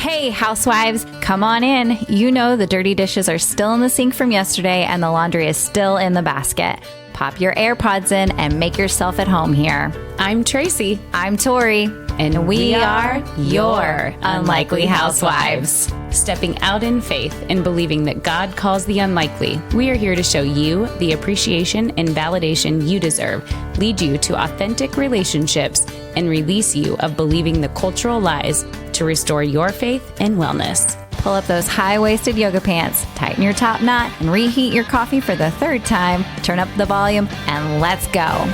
Hey, housewives, come on in. You know the dirty dishes are still in the sink from yesterday and the laundry is still in the basket. Pop your AirPods in and make yourself at home here. I'm Tracy. I'm Tori. And we are your Unlikely Housewives. Stepping out in faith and believing that God calls the unlikely, we are here to show you the appreciation and validation you deserve, lead you to authentic relationships, and release you of believing the cultural lies to restore your faith and wellness. Pull up those high-waisted yoga pants, tighten your top knot, and reheat your coffee for the third time. Turn up the volume, and let's go.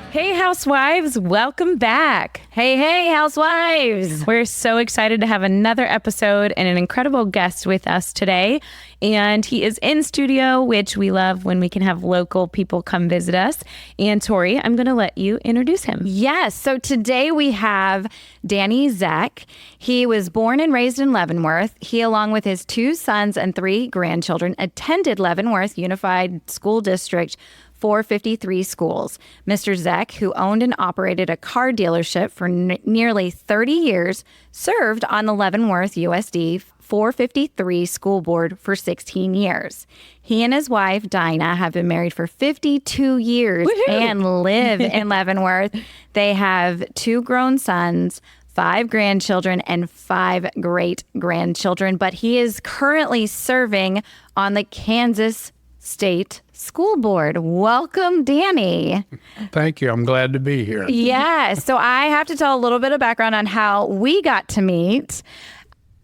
Hey, housewives, welcome back. Hey, housewives. We're so excited to have another episode and an incredible guest with us today. And he is in studio, which we love when we can have local people come visit us. And Tori, I'm going to let you introduce him. Yes. So today we have Danny Zeck. He was born and raised in Leavenworth. He, along with his 2 sons and 3 grandchildren, attended Leavenworth Unified School District 453 schools. Mr. Zeck, who owned and operated a car dealership for nearly 30 years, served on the Leavenworth USD 453 school board for 16 years. He and his wife, Dinah, have been married for 52 years and live in Leavenworth. They have 2 grown sons, 5 grandchildren, and 5 great-grandchildren. But he is currently serving on the Kansas State School Board. Welcome, Danny. Thank you. I'm glad to be here. Yeah. So I have to tell a little bit of background on how we got to meet.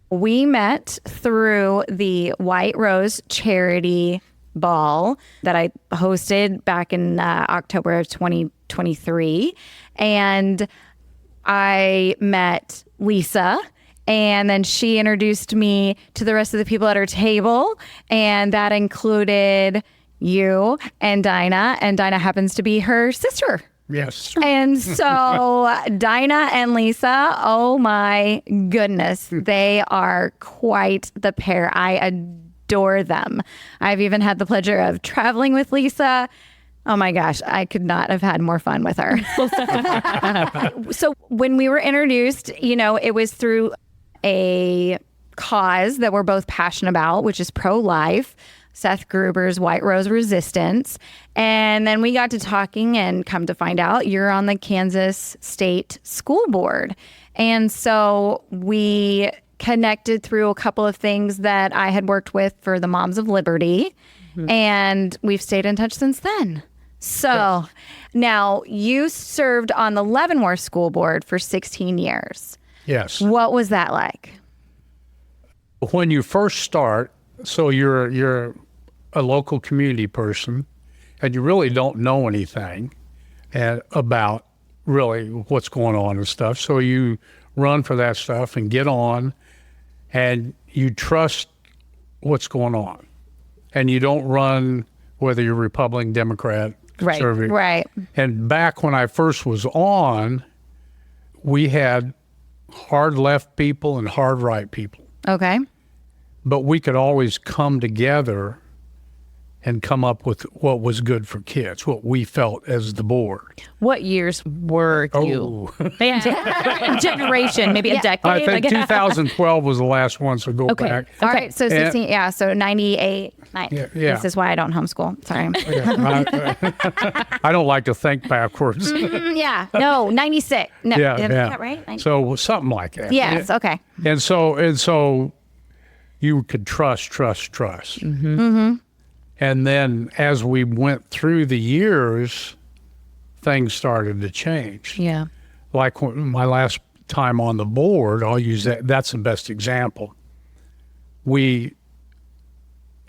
We met through the White Rose charity ball that I hosted back in October of 2023. And I met Lisa. And then she introduced me to the rest of the people at her table. And that included you and Dinah. And Dinah happens to be her sister. Yes. And so Dinah and Lisa, oh my goodness, they are quite the pair. I adore them. I've even had the pleasure of traveling with Lisa. Oh my gosh, I could not have had more fun with her. So when we were introduced, it was through a cause that we're both passionate about, which is pro-life, Seth Gruber's White Rose Resistance. And then we got to talking and come to find out you're on the Kansas State School Board. And so we connected through a couple of things that I had worked with for the Moms of Liberty. Mm-hmm. And we've stayed in touch since then. So now you served on the Leavenworth School Board for 16 years. Yes. What was that like? When you first start, so you're a local community person, and you really don't know anything about really what's going on and stuff. So you run for that stuff and get on, and you trust what's going on. And you don't run whether you're Republican, Democrat, conservative. Right. And back when I first was on, we had hard left people and hard right people. Okay. But we could always come together and come up with what was good for kids, what we felt as the board. What years were you? Generation, maybe a decade. I think 2012 was the last one, so go back. All right, so 16, so 98. Yeah. This is why I don't homeschool. Sorry. I don't like to think backwards. No, 96. No, is that right? 90. So something like that. Yes, okay. And so you could trust. Mm-hmm. Mm-hmm. And then as we went through the years, things started to change. Yeah. Like my last time on the board, I'll use that. That's the best example. We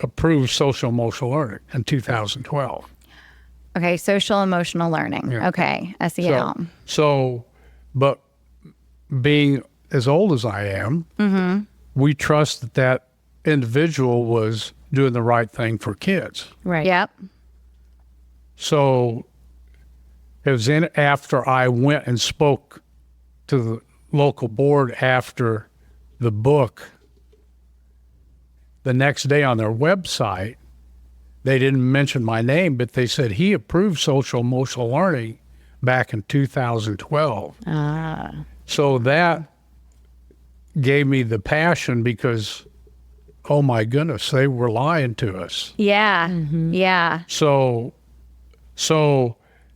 approved social emotional learning in 2012. Okay, social emotional learning. Yeah. Okay, SEL. But being as old as I am, mm-hmm. we trust that individual was doing the right thing for kids. Right. Yep. So it was after I went and spoke to the local board after the book the next day on their website, they didn't mention my name, but they said he approved social emotional learning back in 2012. So that gave me the passion because, oh my goodness, they were lying to us. Yeah. Yeah. So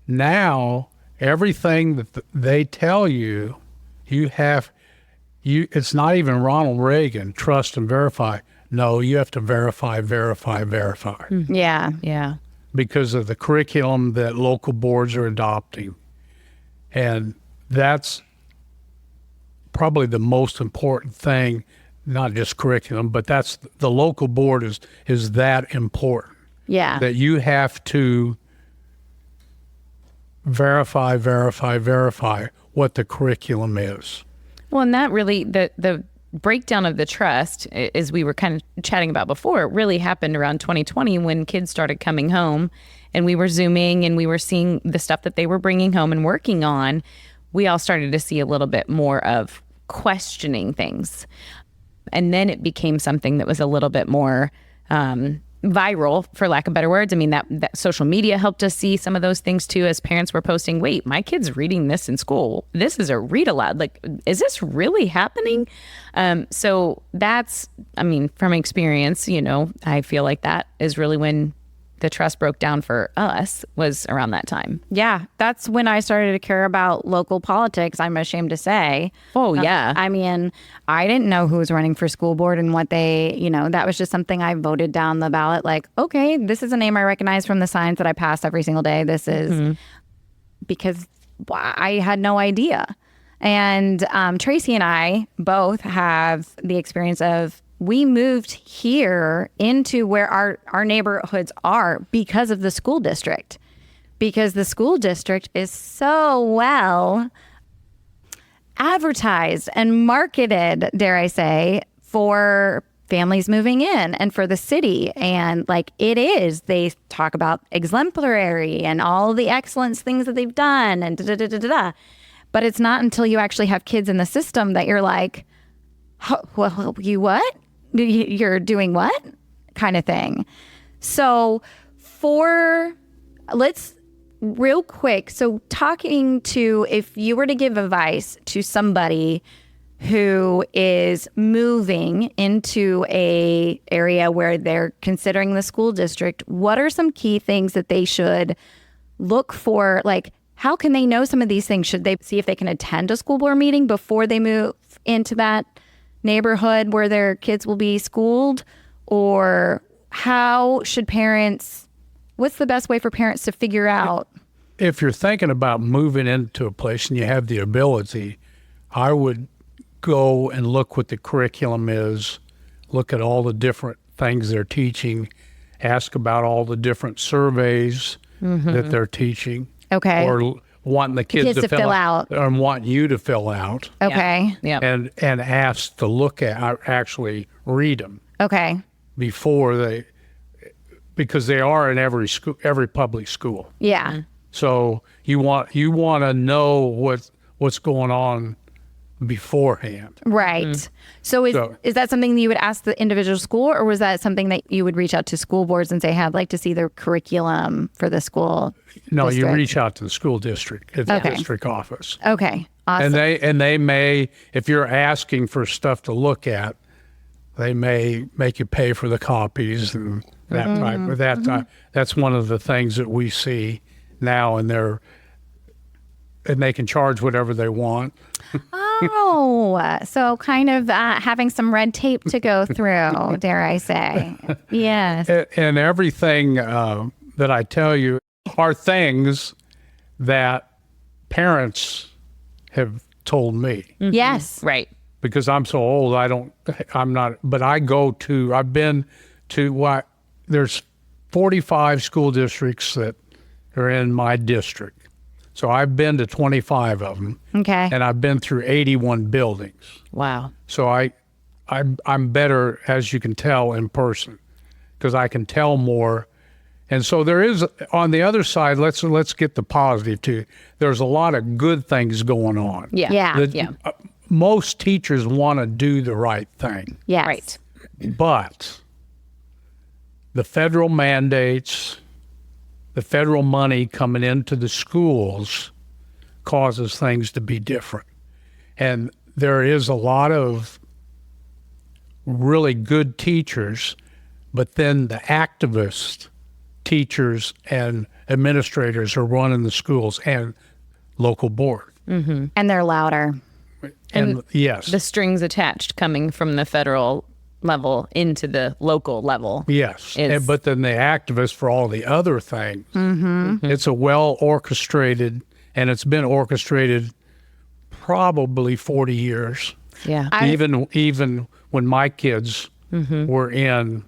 now everything that they tell you, it's not even Ronald Reagan, trust and verify. No, you have to verify. Yeah. Yeah. Because of the curriculum that local boards are adopting. And that's probably the most important thing, not just curriculum, but that's the local board is that important. Yeah. That you have to verify what the curriculum is. Well, and that really, the breakdown of the trust, as we were kind of chatting about before, it really happened around 2020 when kids started coming home and we were Zooming and we were seeing the stuff that they were bringing home and working on. We all started to see a little bit more of questioning things. And then it became something that was a little bit more viral, for lack of better words. I mean, that social media helped us see some of those things too, as parents were posting, wait, my kid's reading this in school. This is a read aloud. Like, is this really happening? So that's, I mean, from experience, I feel like that is really when the trust broke down for us, was around that time. Yeah, that's when I started to care about local politics, I'm ashamed to say. Oh, yeah. I mean, I didn't know who was running for school board and what they, that was just something I voted down the ballot. Like, okay, this is a name I recognize from the signs that I pass every single day. This is because I had no idea. And Tracy and I both have the experience of, we moved here into where our neighborhoods are because of the school district, because the school district is so well advertised and marketed, dare I say, for families moving in and for the city. And like it is, they talk about exemplary and all the excellence things that they've done and da-da-da-da-da. But it's not until you actually have kids in the system that you're like, well, you what? You're doing what? Kind of thing. So let's real quick. So talking to, if you were to give advice to somebody who is moving into a area where they're considering the school district, what are some key things that they should look for? Like, how can they know some of these things? Should they see if they can attend a school board meeting before they move into that neighborhood where their kids will be schooled? Or how should parents, what's the best way for parents to figure out? If you're thinking about moving into a place and you have the ability, I would go and look what the curriculum is, look at all the different things they're teaching, ask about all the different surveys that they're teaching. Okay. Or wanting the kids to fill out. Or want you to fill out. Okay. Yeah. And ask to look at, actually read them. Okay. Before because they are in every school, every public school. Yeah. So you want to know what's going on beforehand. Right. So is that something that you would ask the individual school, or was that something that you would reach out to school boards and say, I'd like to see their curriculum for the school? No, district? You reach out to the school district at the district office. Okay. Awesome. And they may, if you're asking for stuff to look at, they may make you pay for the copies and that type of that. That's one of the things that we see now, and they can charge whatever they want. Oh, so kind of having some red tape to go through, dare I say. Yes. And everything that I tell you are things that parents have told me. Yes. Right. Because I'm so old, but I've been to there's 45 school districts that are in my district. So I've been to 25 of them. Okay. And I've been through 81 buildings. Wow. So I'm better, as you can tell, in person, because I can tell more. And so there is, on the other side, let's get the positive too. There's a lot of good things going on. Yeah. Yeah. Most teachers want to do the right thing. Yes. Right. But the federal mandates, the federal money coming into the schools causes things to be different. And there is a lot of really good teachers, but then the activist teachers and administrators are running the schools and local board. And they're louder. And yes. The strings attached coming from the federal level into the local level. Yes. is- But then the activists for all the other things. It's a well orchestrated, and it's been orchestrated probably 40 years. Yeah. Even when my kids were in,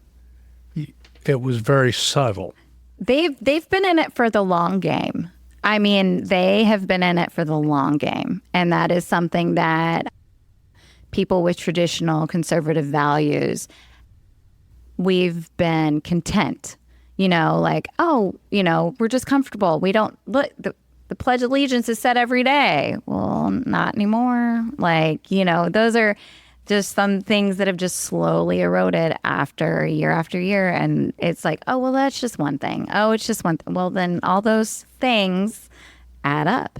it was very subtle. They've been in it for the long game. I mean, they have been in it for the long game. And that is something that people with traditional conservative values, we've been content. Like, we're just comfortable. We don't look, the Pledge of Allegiance is said every day. Well, not anymore. Like, those are just some things that have just slowly eroded after year. And it's like, oh, well, that's just one thing. Oh, it's just one thing. Well, then all those things add up.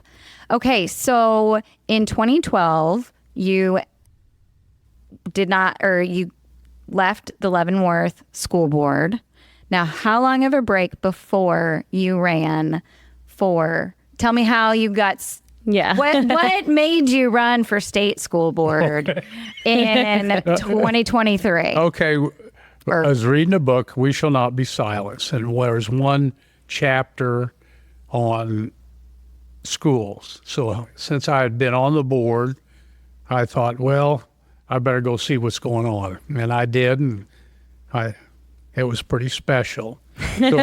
Okay, so in 2012, you left the Leavenworth School Board. Now, how long of a break before you ran for, tell me how you got, what made you run for state school board in 2023? Okay. I was reading a book, We Shall Not Be Silenced, and there's one chapter on schools. So since I had been on the board, I thought, well, I better go see what's going on. And I did, and it was pretty special. So,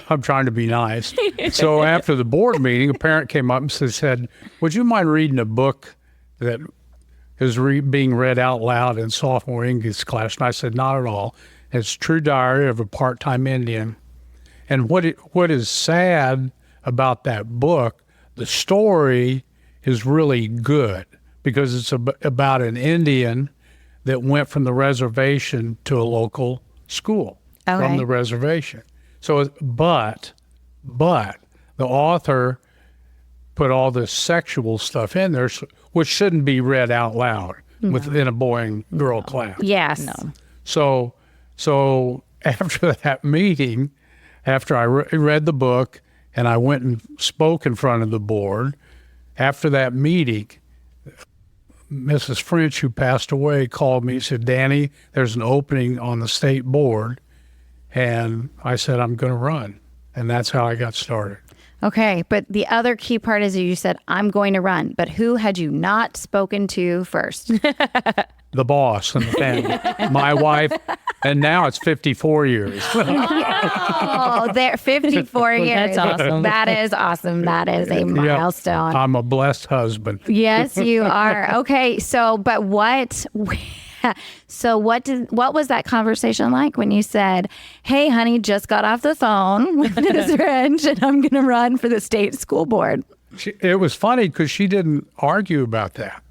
I'm trying to be nice. So after the board meeting, a parent came up and said, would you mind reading a book that is being read out loud in sophomore English class? And I said, not at all. It's True Diary of a Part-Time Indian. And what is sad about that book, the story is really good because it's about an Indian that went from the reservation to a local school from the reservation. So, but the author put all this sexual stuff in there, which shouldn't be read out loud within a boy and girl class. Yes. No. So after that meeting, after I read the book and I went and spoke in front of the board, after that meeting, Mrs. French, who passed away, called me and said, Danny, there's an opening on the state board. And I said, I'm going to run. And that's how I got started. Okay, but the other key part is you said, I'm going to run. But who had you not spoken to first? The boss and the family, my wife, and now it's 54 years. Oh, they're 54 years. That's awesome. That is awesome. That is a milestone. I'm a blessed husband. Yes, you are. Okay, so but what was that conversation like when you said, "Hey, honey, just got off the phone with Ms. French, and I'm going to run for the state school board"? It was funny because she didn't argue about that.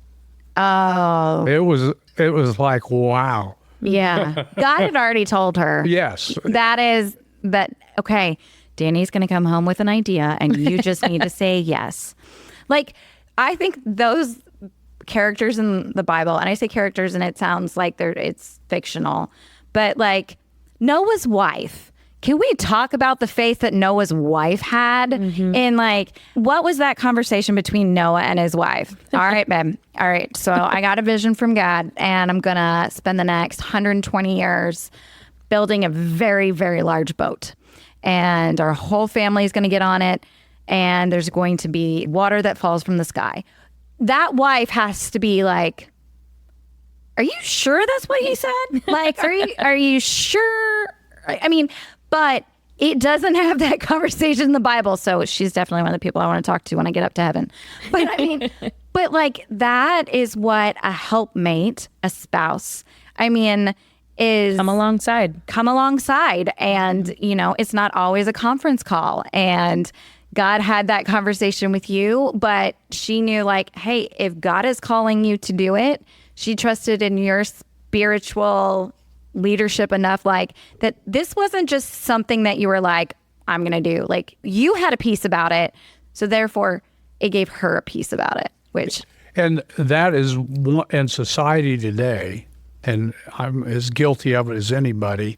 Oh, It was like, wow. yeah. God had already told her. Yes. Okay, Danny's going to come home with an idea and you just need to say yes. Like, I think those characters in the Bible, and I say characters and it sounds like it's fictional, but like Noah's wife. Can we talk about the faith that Noah's wife had? Mm-hmm. And like, what was that conversation between Noah and his wife? All right, babe. All right. So I got a vision from God and I'm going to spend the next 120 years building a very, very large boat. And our whole family is going to get on it. And there's going to be water that falls from the sky. That wife has to be like, are you sure that's what he said? Like, are you sure? I mean, but it doesn't have that conversation in the Bible. So she's definitely one of the people I want to talk to when I get up to heaven. But I mean, but like that is what a helpmate, a spouse, I mean, is Come alongside. And, you know, it's not always a conference call. And God had that conversation with you, but she knew like, hey, if God is calling you to do it, she trusted in your spiritual leadership enough, like that this wasn't just something that you were like, I'm going to do. Like you had a piece about it. So therefore it gave her a piece about it, which. And that is in society today, and I'm as guilty of it as anybody,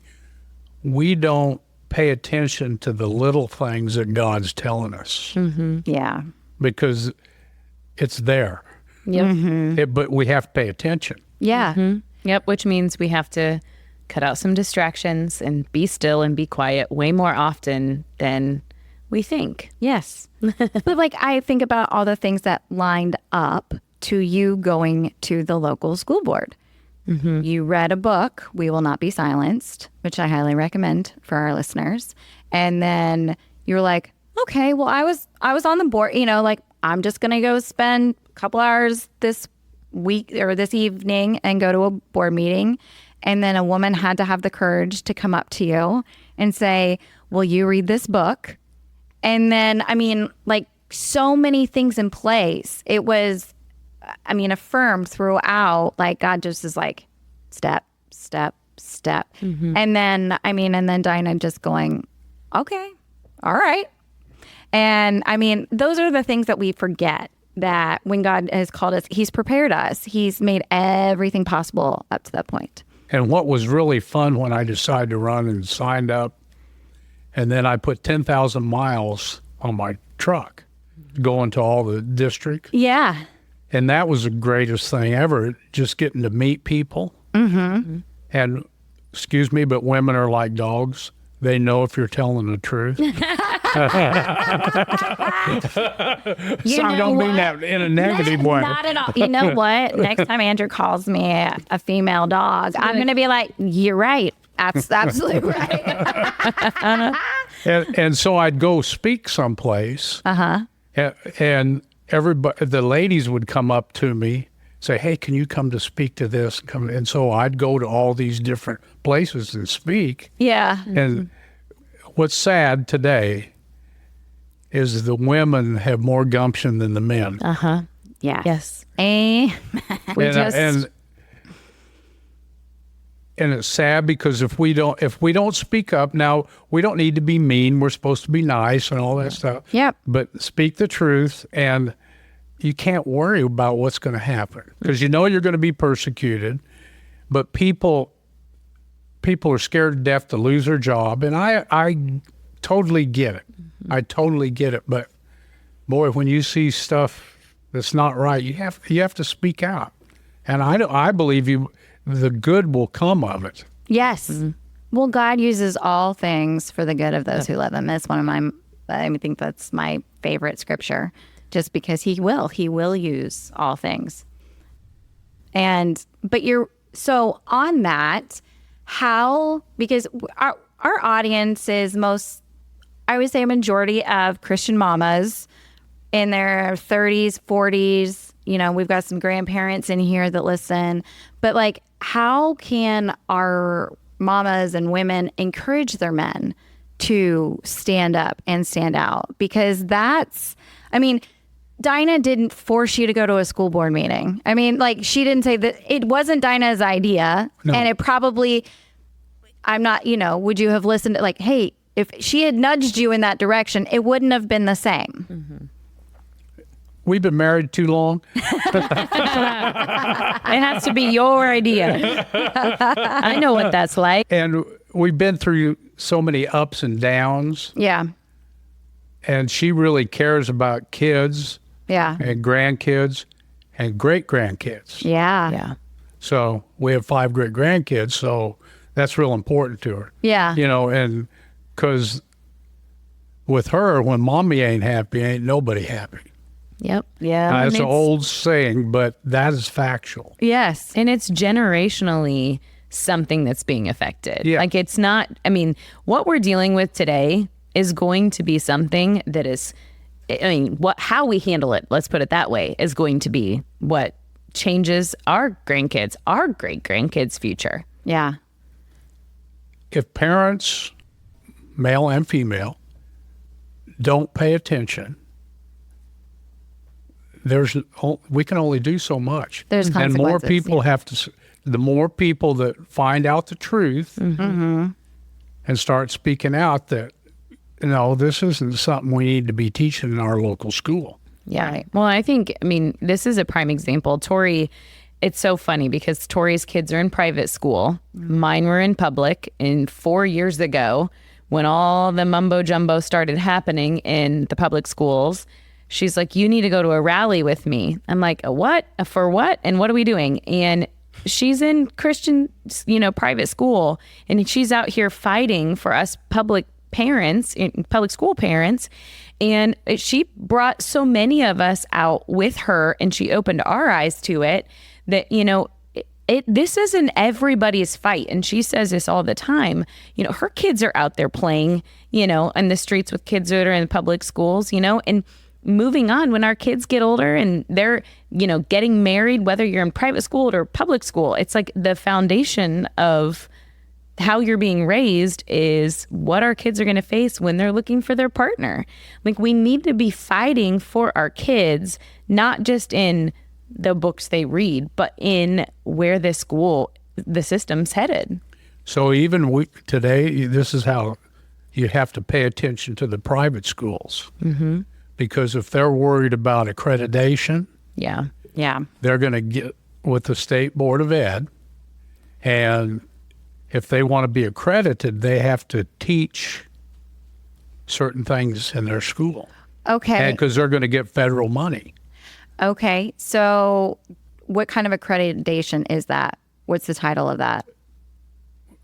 we don't pay attention to the little things that God's telling us. Yeah. Because it's there. Yep. But we have to pay attention. Yeah. Yep. Which means we have to cut out some distractions and be still and be quiet way more often than we think. Yes. But like I think about all the things that lined up to you going to the local school board. You read a book, We Will Not Be Silenced, which I highly recommend for our listeners. And then you were like, okay, well, I was on the board, like I'm just going to go spend a couple hours this week or this evening and go to a board meeting. And then a woman had to have the courage to come up to you and say, will you read this book? And then, like so many things in place. It was, affirmed throughout, like God just is like, step, step, step. And then, and then Dinah just going, okay, all right. And those are the things that we forget, that when God has called us, he's prepared us. He's made everything possible up to that point. And what was really fun when I decided to run and signed up, and then I put 10,000 miles on my truck going to all the districts. Yeah. And that was the greatest thing ever, just getting to meet people. And excuse me, but women are like dogs. They know if you're telling the truth. So I don't mean that in a negative way. Not at all. You know what? Next time Andrew calls me a female dog, I'm going to be like, you're right. That's absolutely right. And so I'd go speak someplace. And everybody, the ladies would come up to me, say, hey, can you come to speak to this? And so I'd go to all these different places and speak. Yeah. And what's sad today is the women have more gumption than the men. Yeah. Yes. And it's sad because if we don't speak up, now we don't need to be mean. We're supposed to be nice and all that stuff. Yep. But speak the truth, and you can't worry about what's going to happen because you're going to be persecuted. But people are scared to death to lose their job, and I totally get it. I totally get it. But boy, when you see stuff that's not right, you have to speak out. And I believe the good will come of it. yes. Well, God uses all things for the good of those who love him. That's one of I think that's my favorite scripture, just because he will use all things. So on that, because our audience is I would say a majority of Christian mamas in their 30s, 40s. We've got some grandparents in here that listen, but like, how can our mamas and women encourage their men to stand up and stand out? Because Dinah didn't force you to go to a school board meeting. She didn't say that. It wasn't Dinah's idea. No. And it probably, would you have listened to, like, hey, if she had nudged you in that direction, it wouldn't have been the same. We've been married too long. It has to be your idea. I know what that's like. And we've been through so many ups and downs. Yeah. And she really cares about kids. Yeah. And grandkids and great-grandkids. Yeah. Yeah. So we have 5 great-grandkids, so that's real important to her. Yeah. And because with her, when mommy ain't happy, ain't nobody happy. Yep. Yeah. That's an old saying, but that is factual. Yes. And it's generationally something that's being affected. Yeah. Like it's not, what we're dealing with today is going to be something that is, how we handle it, let's put it that way, is going to be what changes our grandkids, our great-grandkids' future. Yeah. If parents, male and female, don't pay attention, we can only do so much. There's and more consequences, people have to the more people that find out the truth and start speaking out that, this isn't something we need to be teaching in our local school. Yeah. Right. Well, I mean, this is a prime example. Tori, it's so funny because Tori's kids are in private school. Mine were in public. And 4 years ago, when all the mumbo jumbo started happening in the public schools, she's like, you need to go to a rally with me. I'm like, a what? For what? And what are we doing? And she's in Christian, private school. And she's out here fighting for us public school parents. And she brought so many of us out with her, and she opened our eyes to it that, this isn't everybody's fight. And she says this all the time. Her kids are out there playing, in the streets with kids that are in public schools, and moving on when our kids get older and they're, getting married, whether you're in private school or public school, it's like the foundation of how you're being raised is what our kids are going to face when they're looking for their partner. Like, we need to be fighting for our kids, not just in the books they read, but in where the system's headed. So even today, this is how you have to pay attention to the private schools. Because if they're worried about accreditation, Yeah. they're going to get with the State Board of Ed, and if they want to be accredited, they have to teach certain things in their school. Okay. Because they're going to get federal money. Okay. So what kind of accreditation is that? What's the title of that?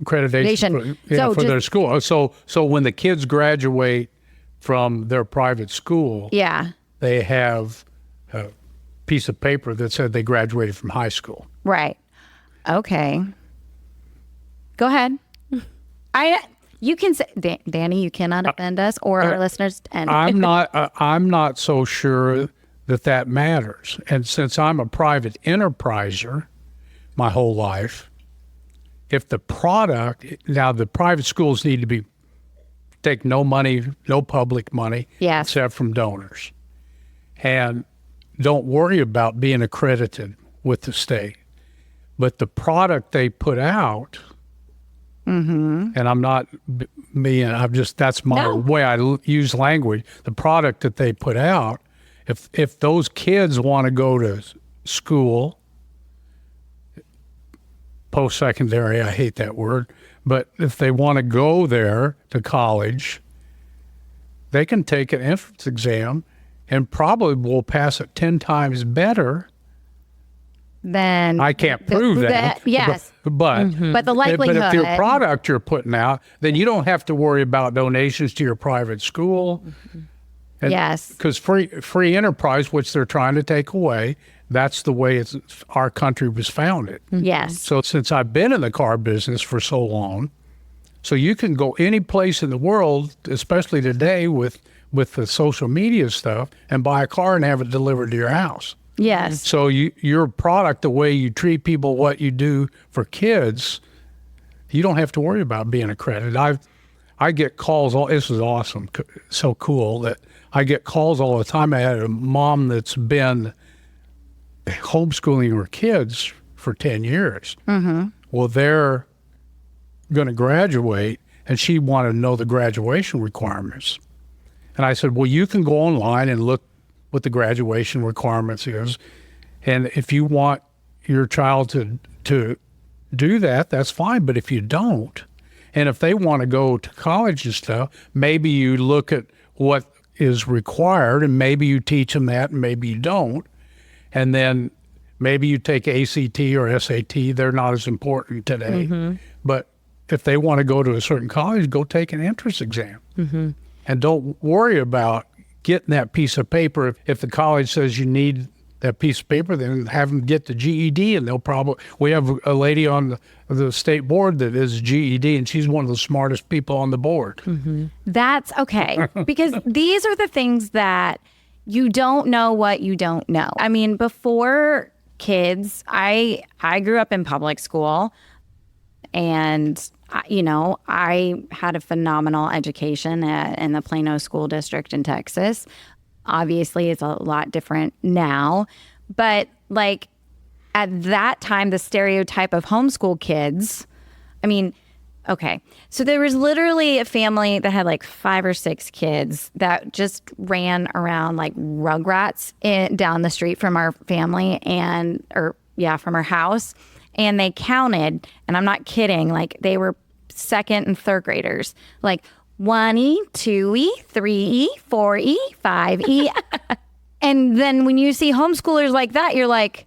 Accreditation for their school. So when the kids graduate from their private school, they have a piece of paper that said they graduated from high school. Right. Okay. Go ahead. You can say, Danny, you cannot offend us or our listeners. And I'm not so sure that matters. And since I'm a private enterpriser my whole life, if the product, now the private schools need to take no money, no public money, except from donors. And don't worry about being accredited with the state. But the product they put out, and I'm not that's my way I use language. The product that they put out, if those kids want to go to school, post-secondary, I hate that word, but if they want to go there to college, they can take an entrance exam and probably will pass it 10 times better. Then I can't prove that. Yes. But the likelihood. But if your product you're putting out, then you don't have to worry about donations to your private school. Yes. Because free enterprise, which they're trying to take away, that's the way our country was founded. Yes. So since I've been in the car business for so long, so you can go any place in the world, especially today with the social media stuff, and buy a car and have it delivered to your house. Yes. So your product, the way you treat people, what you do for kids, you don't have to worry about being accredited. I get calls. This is awesome, so cool that I get calls all the time. I had a mom that's been homeschooling her kids for 10 years. Well, they're going to graduate, and she wanted to know the graduation requirements. And I said, well, you can go online and look what the graduation requirements is. And if you want your child to do that, that's fine. But if you don't, and if they want to go to college and stuff, maybe you look at what is required and maybe you teach them that and maybe you don't. And then maybe you take ACT or SAT. They're not as important today. But if they want to go to a certain college, go take an entrance exam. And don't worry about getting that piece of paper. If the college says you need that piece of paper, then have them get the GED, and they'll probably. We have a lady on the state board that is GED, and she's one of the smartest people on the board. That's okay, because these are the things that you don't know what you don't know. I mean, before kids, I grew up in public school, and I had a phenomenal education in the Plano School District in Texas. Obviously, it's a lot different now, but at that time, the stereotype of homeschool kids, I mean, okay. So there was literally a family that had like 5 or 6 kids that just ran around like rugrats down the street from our family from our house. And they counted, and I'm not kidding, like they were 2nd and 3rd graders, like 1E, 2E, 3E, 4E, 5E. And then when you see homeschoolers like that, you're like,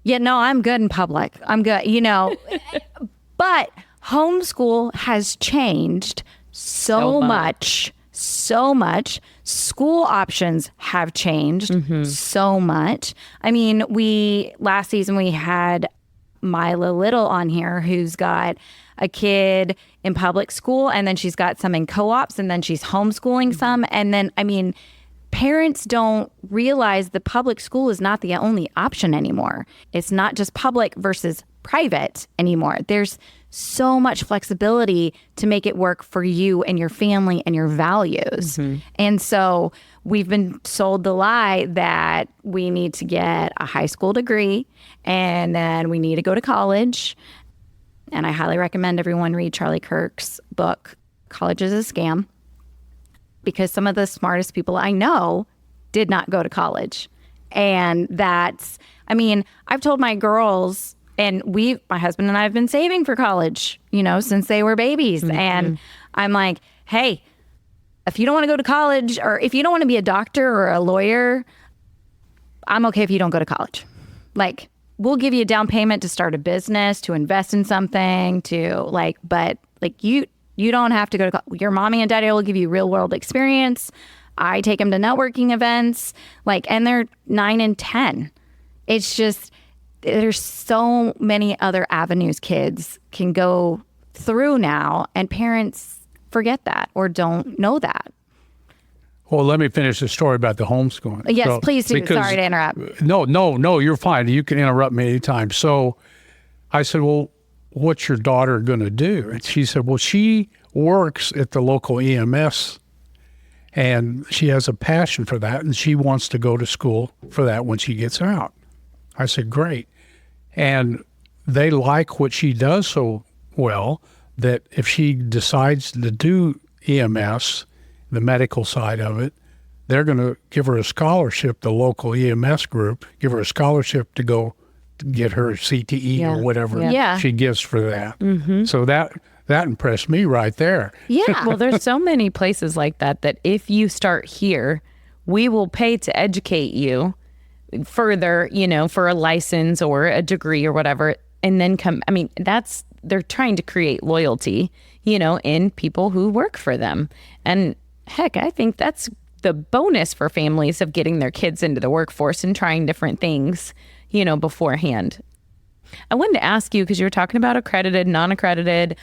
yeah, no, I'm good in public. I'm good, But homeschool has changed so much. School options have changed so much. I mean, last season we had Mila Little on here, who's got a kid in public school, and then she's got some in co-ops, and then she's homeschooling some. And then, I mean, parents don't realize the public school is not the only option anymore. It's not just public versus private anymore. There's so much flexibility to make it work for you and your family and your values. And so we've been sold the lie that we need to get a high school degree and then we need to go to college. And I highly recommend everyone read Charlie Kirk's book, College is a Scam, because some of the smartest people I know did not go to college. And I've told my girls, and my husband and I have been saving for college, since they were babies. And I'm like, hey, if you don't want to go to college, or if you don't want to be a doctor or a lawyer, I'm okay if you don't go to college. Like, we'll give you a down payment to start a business, to invest in something, but you don't have to go to college. Your mommy and daddy will give you real world experience. I take them to networking events, and they're 9 and 10. It's just, there's so many other avenues kids can go through now, and parents forget that or don't know that. Well, let me finish the story about the homeschooling. Yes, please do. Sorry to interrupt. No, you're fine. You can interrupt me anytime. So I said, well, what's your daughter going to do? And she said, well, she works at the local EMS and she has a passion for that and she wants to go to school for that when she gets out. I said, great. And they like what she does so well that if she decides to do EMS, the medical side of it, they're going to give her a scholarship, the local EMS group, give her a scholarship to go get her CTE or whatever she gives for that. So that impressed me right there. Yeah. Well, there's so many places like that if you start here, we will pay to educate you further, for a license or a degree or whatever, and then they're trying to create loyalty, in people who work for them. And heck, I think that's the bonus for families of getting their kids into the workforce and trying different things, beforehand. I wanted to ask you, because you were talking about accredited, non-accredited,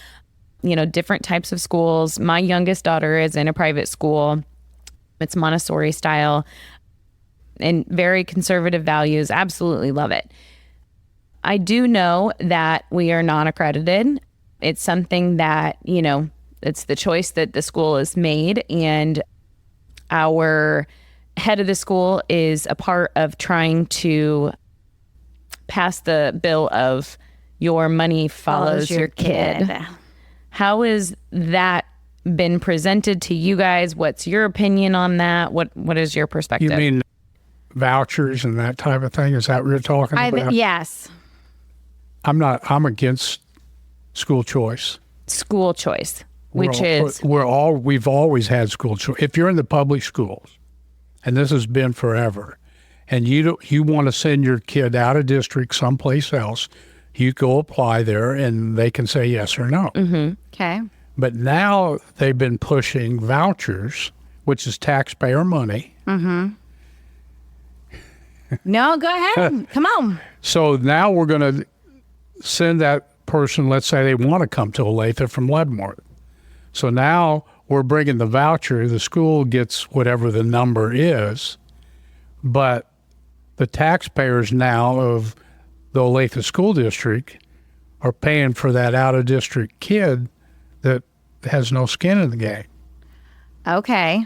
different types of schools. My youngest daughter is in a private school. It's Montessori style and very conservative values. Absolutely love it. I do know that we are non-accredited. It's something that, it's the choice that the school has made, and our head of the school is a part of trying to pass the bill of your money follows your kid. How has that been presented to you guys? What's your opinion on that? What is your perspective? You mean vouchers and that type of thing? Is that what you're talking about? Yes. I'm against school choice. School choice. We've always had school choice. If you're in the public schools, and this has been forever, and you want to send your kid out of district someplace else, you go apply there, and they can say yes or no. Okay. But now they've been pushing vouchers, which is taxpayer money. No, go ahead. Come on. So now we're going to send that person, let's say they want to come to Olathe from Leavenworth. So now we're bringing the voucher. The school gets whatever the number is, but the taxpayers now of the Olathe School District are paying for that out-of-district kid that has no skin in the game. Okay.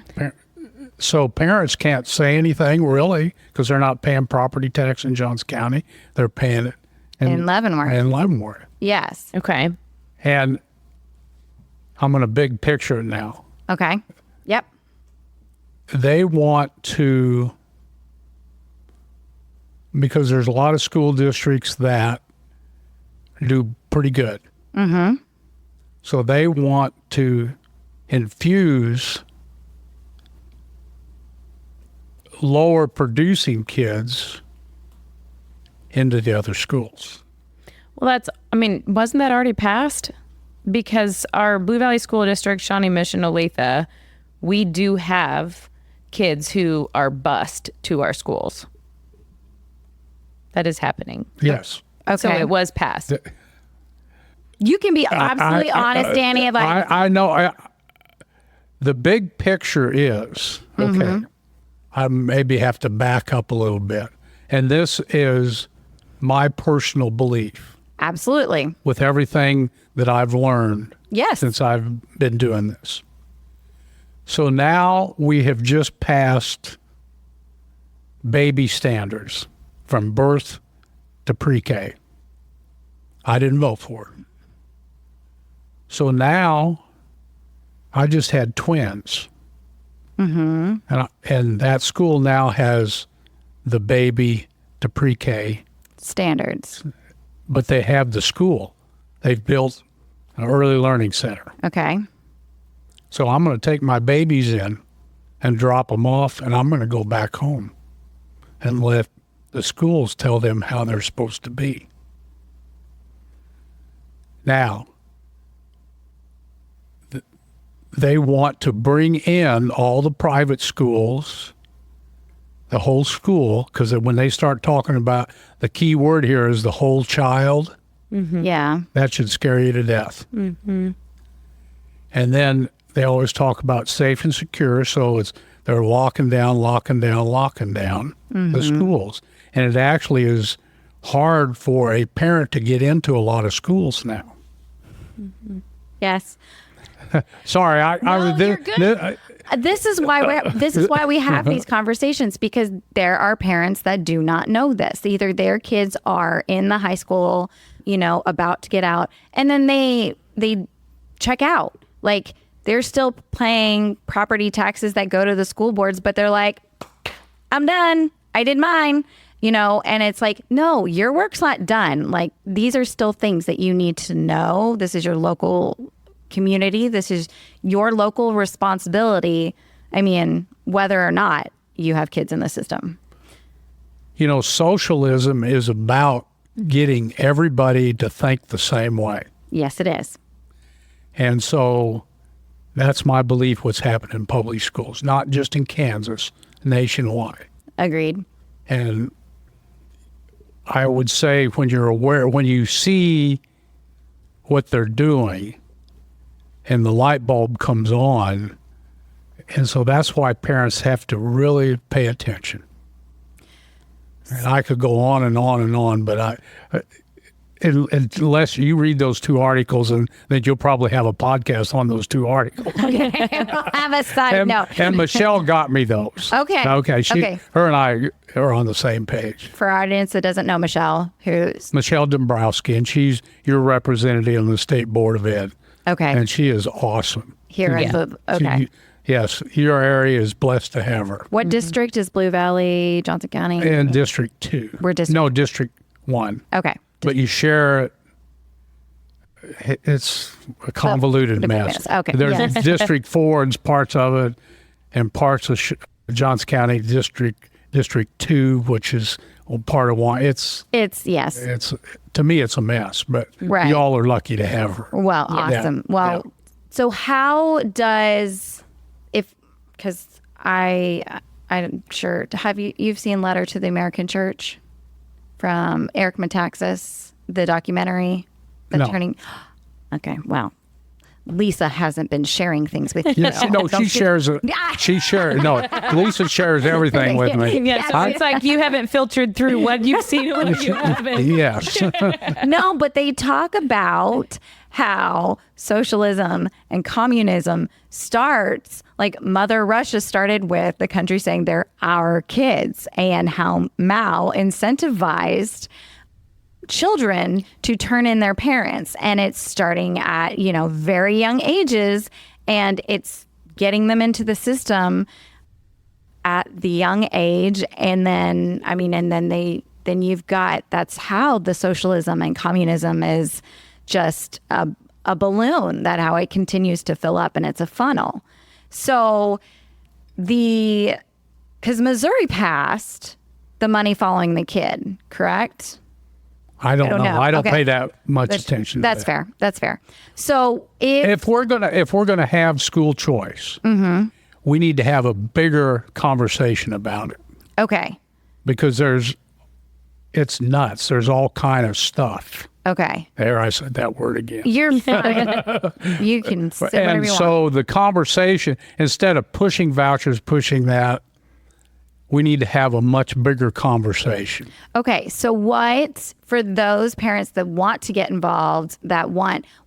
So parents can't say anything really because they're not paying property tax in Johns County. They're paying it In Leavenworth. In Leavenworth. Yes. Okay. And I'm going to big picture it now. Okay. Yep. They want to, because there's a lot of school districts that do pretty good. Mm-hmm. So they want to infuse lower producing kids into the other schools. Well, wasn't that already passed? Because our Blue Valley School District, Shawnee Mission, Olathe, we do have kids who are bused to our schools. That is happening. Yes. Okay. So it was passed. You can be absolutely honest, Danny. I know. The big picture is, okay, I maybe have to back up a little bit. And this is my personal belief Absolutely. with everything that I've learned Yes. since I've been doing this. So now we have just passed baby standards from birth to pre-K. I didn't vote for it. So now I just had twins. Mm-hmm. And that school now has the baby to pre-K, Standards. but they have the school. They've built an early learning center. Okay. So I'm going to take my babies in and drop them off, and I'm going to go back home and let the schools tell them how they're supposed to be. Now, they want to bring in all the private schools, the whole school, because when they start talking about, the key word here is the whole child, Yeah. that should scare you to death. Mm-hmm. And then they always talk about safe and secure, so they're locking down the schools. And it actually is hard for a parent to get into a lot of schools now. Yes. Sorry, you're good. This is why we have these conversations, because there are parents that do not know this. Either their kids are in the high school, about to get out, and then they check out. Like, they're still paying property taxes that go to the school boards, but they're like, I'm done. I did mine. And it's like, no, your work's not done. Like, these are still things that you need to know. This is your local community. This is your local responsibility. I mean, whether or not you have kids in the system. Socialism is about getting everybody to think the same way. Yes, it is. And so that's my belief what's happened in public schools, not just in Kansas, nationwide. Agreed. And I would say when you see what they're doing and the light bulb comes on, and so that's why parents have to really pay attention. And I could go on and on and on, but unless you read those two articles, and then you'll probably have a podcast on those two articles. Okay, we'll have a side note. And Michelle got me those. Okay. Okay. Her and I are on the same page. For our audience that doesn't know Michelle, who's Michelle Dombrowski, and she's your representative on the State Board of Ed. okay And she is awesome. here in the okay. Yes, your area is blessed to have her. What district is Blue Valley, Johnson County? In District 2. We're District- No, District 1. Okay. But you share it. It's a convoluted mess. Okay, There's yes. District 4 and parts of it, and parts of Johnson County District 2, which is part of one. It's yes. to me, it's a mess, but Right. y'all are lucky to have her. Well, awesome. Yeah. Well, so how does because I'm sure you've seen Letter to the American Church from Eric Metaxas, the documentary, No. turning. Okay, well, Lisa hasn't been sharing things with you. Yes, no, she shares it. She shares. No, Lisa shares everything with me. Yes, so it's like you haven't filtered through what you've seen and what you haven't. Yes. No, but they talk about how socialism and communism starts, like Mother Russia started with the country saying they're our kids, and how Mao incentivized children to turn in their parents, and it's starting at, very young ages, and it's getting them into the system at the young age. And then, then you've got, that's how the socialism and communism is just a balloon, that how it continues to fill up, and it's a funnel. So because Missouri passed the money following the kid, correct? I don't know. I don't Okay. pay that much attention. That's to that. fair. That's fair. So If we're gonna have school choice, we need to have a bigger conversation about it, okay. because it's nuts. There's all kind of stuff. Okay. There, I said that word again. You're fine. You can sit whatever And you want. so the conversation, instead of pushing vouchers, pushing that, we need to have a much bigger conversation. Okay, so what, for those parents that want to get involved,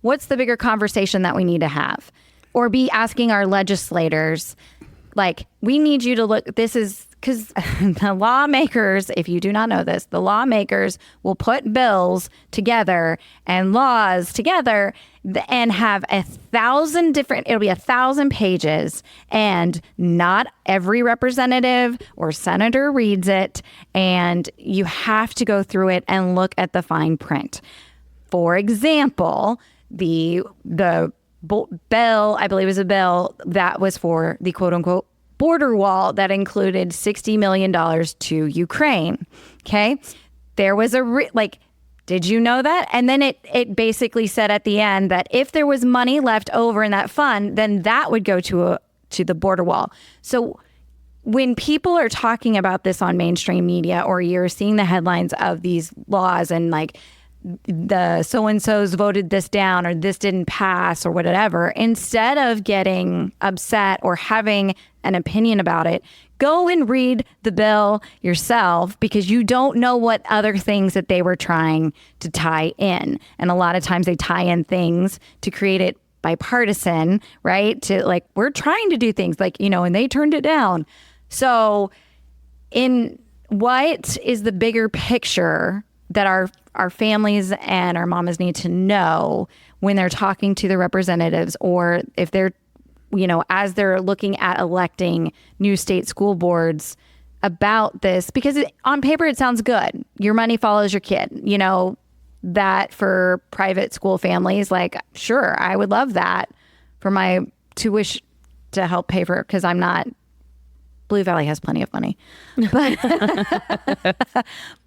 what's the bigger conversation that we need to have? Or be asking our legislators, like, we need you to look, this is, because the lawmakers, if you do not know this, the lawmakers will put bills together and laws together and have 1,000 different, it'll be 1,000 pages, and not every representative or senator reads it, and you have to go through it and look at the fine print. For example, the bill, I believe, was a bill that was for the quote unquote border wall that included $60 million to Ukraine. Okay. There was did you know that? And then it basically said at the end that if there was money left over in that fund, then that would go to the border wall. So when people are talking about this on mainstream media, or you're seeing the headlines of these laws and like the so-and-so's voted this down or this didn't pass or whatever, instead of getting upset or having an opinion about it, go and read the bill yourself, because you don't know what other things that they were trying to tie in. And a lot of times they tie in things to create it bipartisan, right? To like, we're trying to do things like, and they turned it down. So in what is the bigger picture that our families and our mamas need to know when they're talking to the representatives, or if they're, as they're looking at electing new state school boards about this, because on paper it sounds good. Your money follows your kid, that for private school families, like, sure, I would love that for my tuition to help pay for it, because I'm not, Blue Valley has plenty of money.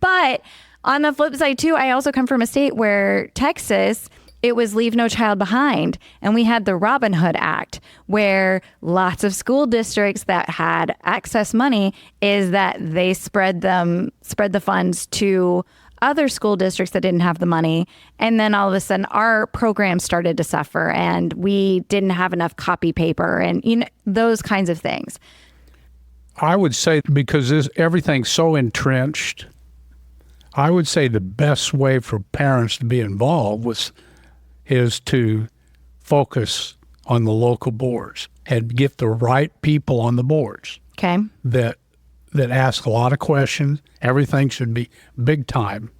But on the flip side too, I also come from a state where Texas, it was Leave No Child Behind. And we had the Robin Hood Act, where lots of school districts that had excess money is that they spread the funds to other school districts that didn't have the money. And then all of a sudden our program started to suffer, and we didn't have enough copy paper and those kinds of things. I would say, because everything's so entrenched, I would say the best way for parents to be involved is to focus on the local boards and get the right people on the boards. Okay. That ask a lot of questions. Everything should be big time.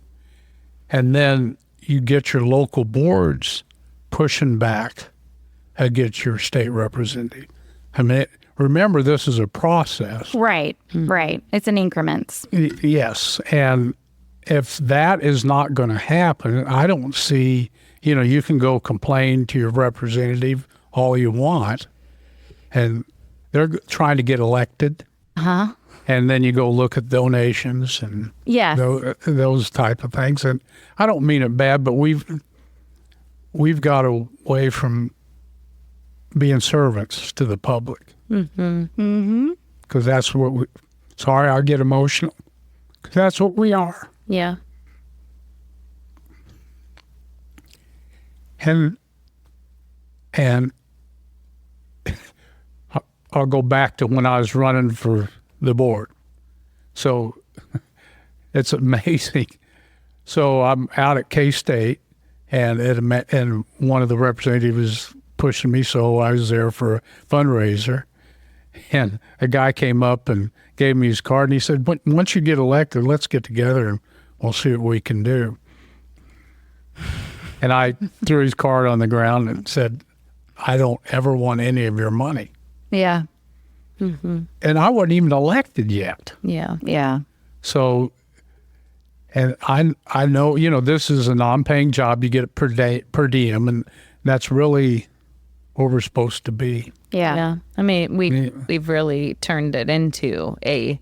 And then you get your local boards pushing back against your state representative. I mean, remember, this is a process. Right. Right. It's in increments. Yes. And if that is not going to happen, I don't see, you can go complain to your representative all you want, and they're trying to get elected. Uh-huh. And then you go look at donations and those type of things. And I don't mean it bad, but we've got away from being servants to the public. Mm-hmm. Mm-hmm. Because that's what sorry, I get emotional. Because that's what we are. Yeah. And I'll go back to when I was running for the board. So it's amazing. So I'm out at K-State, and one of the representatives was pushing me, so I was there for a fundraiser. And a guy came up and gave me his card, and he said, once you get elected, let's get together and we'll see what we can do. And I threw his card on the ground and said, I don't ever want any of your money. Yeah. And I wasn't even elected yet. Yeah. Yeah. So, and I know, this is a non-paying job. You get it per diem, and that's really what we're supposed to be. Yeah. I mean, we've really turned it into a,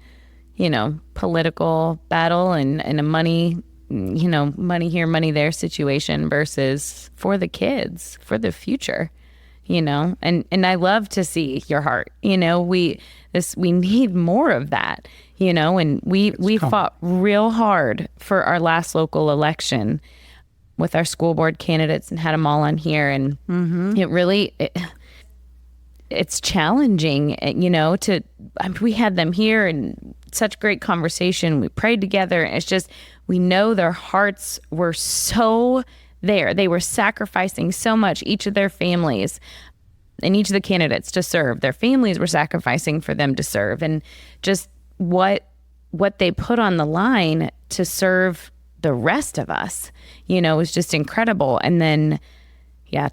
political battle and a money here, money there situation versus for the kids, for the future, and I love to see your heart. We need more of that, and we fought real hard for our last local election with our school board candidates and had them all on here. And it really, it's challenging, we had them here and such great conversation. We prayed together. And it's just, we know their hearts were so there. They were sacrificing so much, each of their families and each of the candidates to serve. Their families were sacrificing for them to serve. And just what they put on the line to serve the rest of us, was just incredible. And then,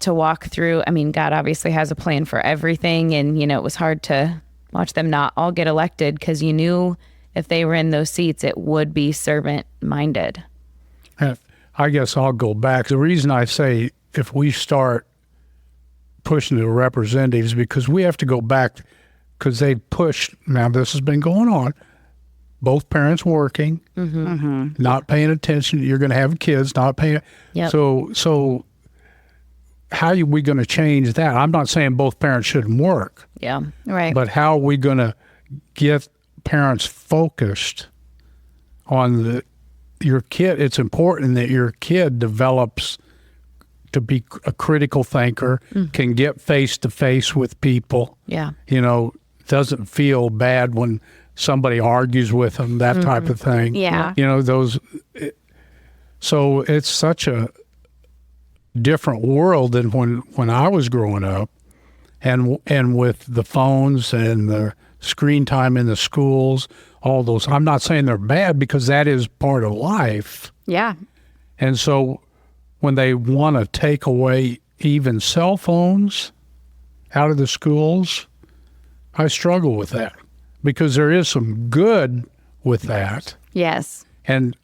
to walk through, God obviously has a plan for everything. And, it was hard to watch them not all get elected because you knew if they were in those seats, it would be servant-minded. I guess I'll go back. The reason I say if we start pushing the representatives, because we have to go back, because they pushed, now this has been going on, both parents working, not paying attention. You're going to have kids not paying. Yep. So how are we going to change that? I'm not saying both parents shouldn't work. Yeah. Right. But how are we going to get parents focused on your kid? It's important that your kid develops to be a critical thinker, can get face-to-face with people. Yeah. Doesn't feel bad when somebody argues with them, that type of thing. Yeah. So it's such a different world than when I was growing up, and with the phones and the screen time in the schools, all those. I'm not saying they're bad, because that is part of life. Yeah. And so when they want to take away even cell phones out of the schools, I struggle with that, because there is some good with that. Yes. And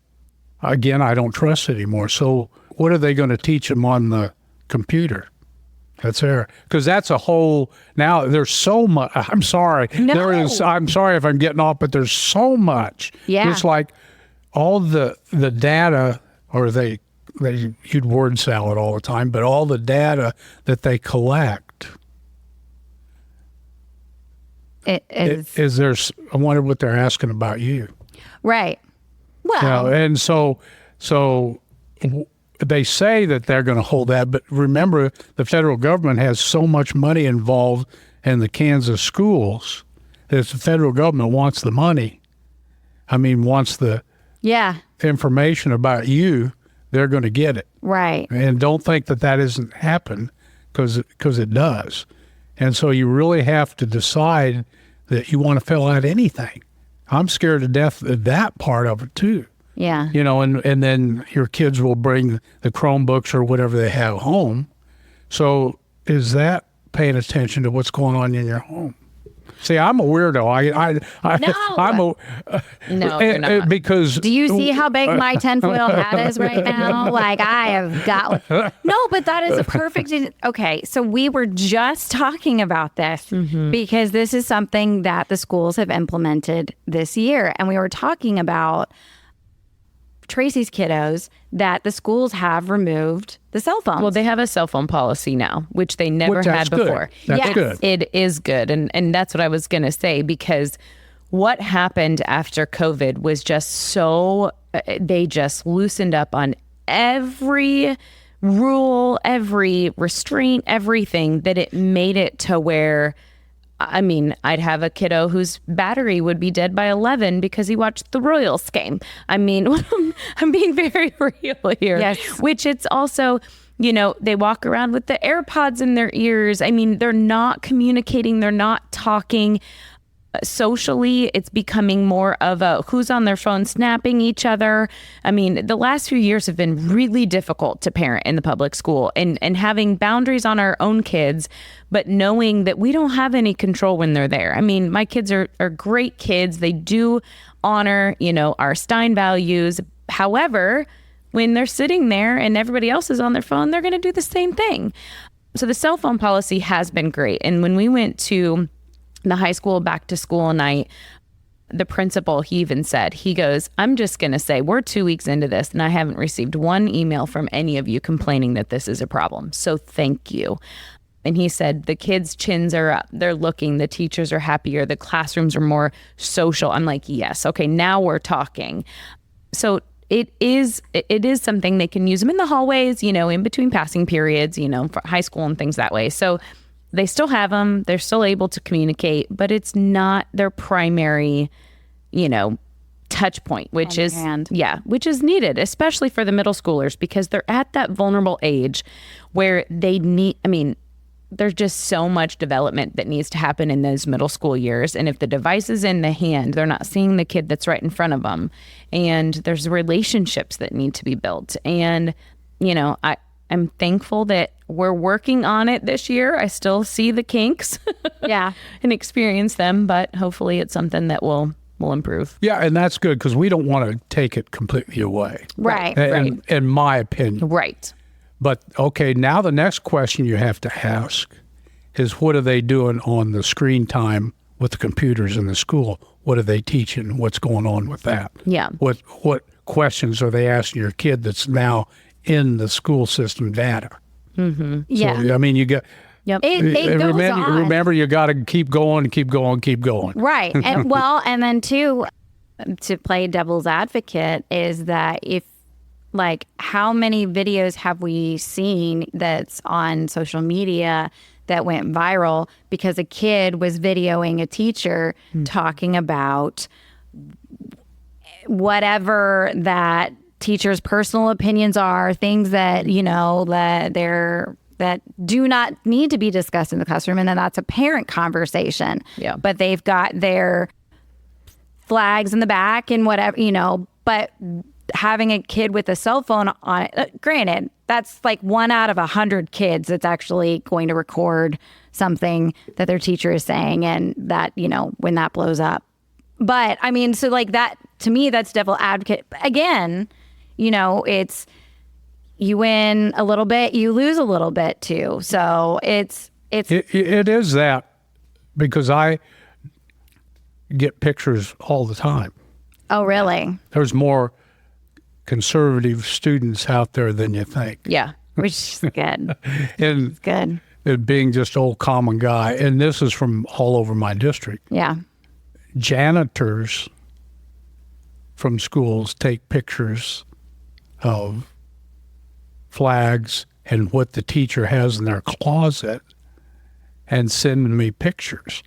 again, I don't trust it anymore. So what are they going to teach them on the computer? That's there. Because that's a whole, now there's so much, I'm sorry. No. I'm sorry if I'm getting off, but there's so much. Yeah. It's like all the data, or you'd word salad all the time, but all the data that they collect. It is. I wonder what they're asking about you. Right. Well, And so they say that they're going to hold that, but remember, the federal government has so much money involved in the Kansas schools that if the federal government wants the money, wants the information about you, they're going to get it. Right. And don't think that doesn't happen, because it does. And so you really have to decide that you want to fill out anything. I'm scared to death of that part of it too. Yeah. And then your kids will bring the Chromebooks or whatever they have home. So is that paying attention to what's going on in your home? See, I'm a weirdo. No, you're not. Because do you see how big my tinfoil hat is right now? Like, I have got. No, but that is a perfect. Okay, so we were just talking about this because this is something that the schools have implemented this year, and we were talking about Tracy's kiddos that the schools have removed the cell phones. Well, they have a cell phone policy now, which they never had before. That's good. It is good. And that's what I was going to say, because what happened after COVID was just they just loosened up on every rule, every restraint, everything, that it made it to where, I'd have a kiddo whose battery would be dead by 11 because he watched the Royals game. I'm being very real here. Yes. Which it's also, they walk around with the AirPods in their ears. They're not communicating. They're not talking. Socially, it's becoming more of a who's on their phone snapping each other. I mean, the last few years have been really difficult to parent in the public school, and having boundaries on our own kids, but knowing that we don't have any control when they're there. I mean, my kids are great kids. They do honor, our Stein values. However, when they're sitting there and everybody else is on their phone, they're going to do the same thing. So the cell phone policy has been great. And when we went to the high school back to school night, the principal, he even said, he goes, I'm just going to say we're 2 weeks into this and I haven't received one email from any of you complaining that this is a problem. So thank you. And he said, the kids' chins are up. They're looking. The teachers are happier. The classrooms are more social. I'm like, yes. Okay, now we're talking. So it is something they can use them in the hallways, in between passing periods, for high school and things that way. So they still have them. They're still able to communicate, but it's not their primary, touch point, which is needed, especially for the middle schoolers, because they're at that vulnerable age where they need, there's just so much development that needs to happen in those middle school years. And if the device is in the hand, they're not seeing the kid that's right in front of them. And there's relationships that need to be built. And, I'm thankful that we're working on it this year. I still see the kinks and experience them, but hopefully it's something that will improve. Yeah, and that's good because we don't want to take it completely away. Right. In my opinion. Right. But, okay, now the next question you have to ask is what are they doing on the screen time with the computers in the school? What are they teaching? What's going on with that? Yeah. What questions are they asking your kid that's now in the school system data? Mm-hmm. Yeah. So, you got... Yep. It goes on. Remember, you got to keep going. Right. And and then too, to play devil's advocate is that if, how many videos have we seen that's on social media that went viral because a kid was videoing a teacher talking about whatever that teacher's personal opinions are, things that, that do not need to be discussed in the classroom. And then that's a parent conversation. Yeah. But But they've got their flags in the back and whatever, but having a kid with a cell phone on it, granted, that's like 1 out of 100 kids that's actually going to record something that their teacher is saying. And that, when that blows up. But so that, to me, that's devil advocate. Again, it's, you win a little bit, you lose a little bit too. So it is that, because I get pictures all the time. Oh, really? There's more conservative students out there than you think. yeah. Which is good. And It's good. it being just old common guy, and this is from all over my district. Yeah. Janitors from schools take pictures of flags and what the teacher has in their closet and send me pictures.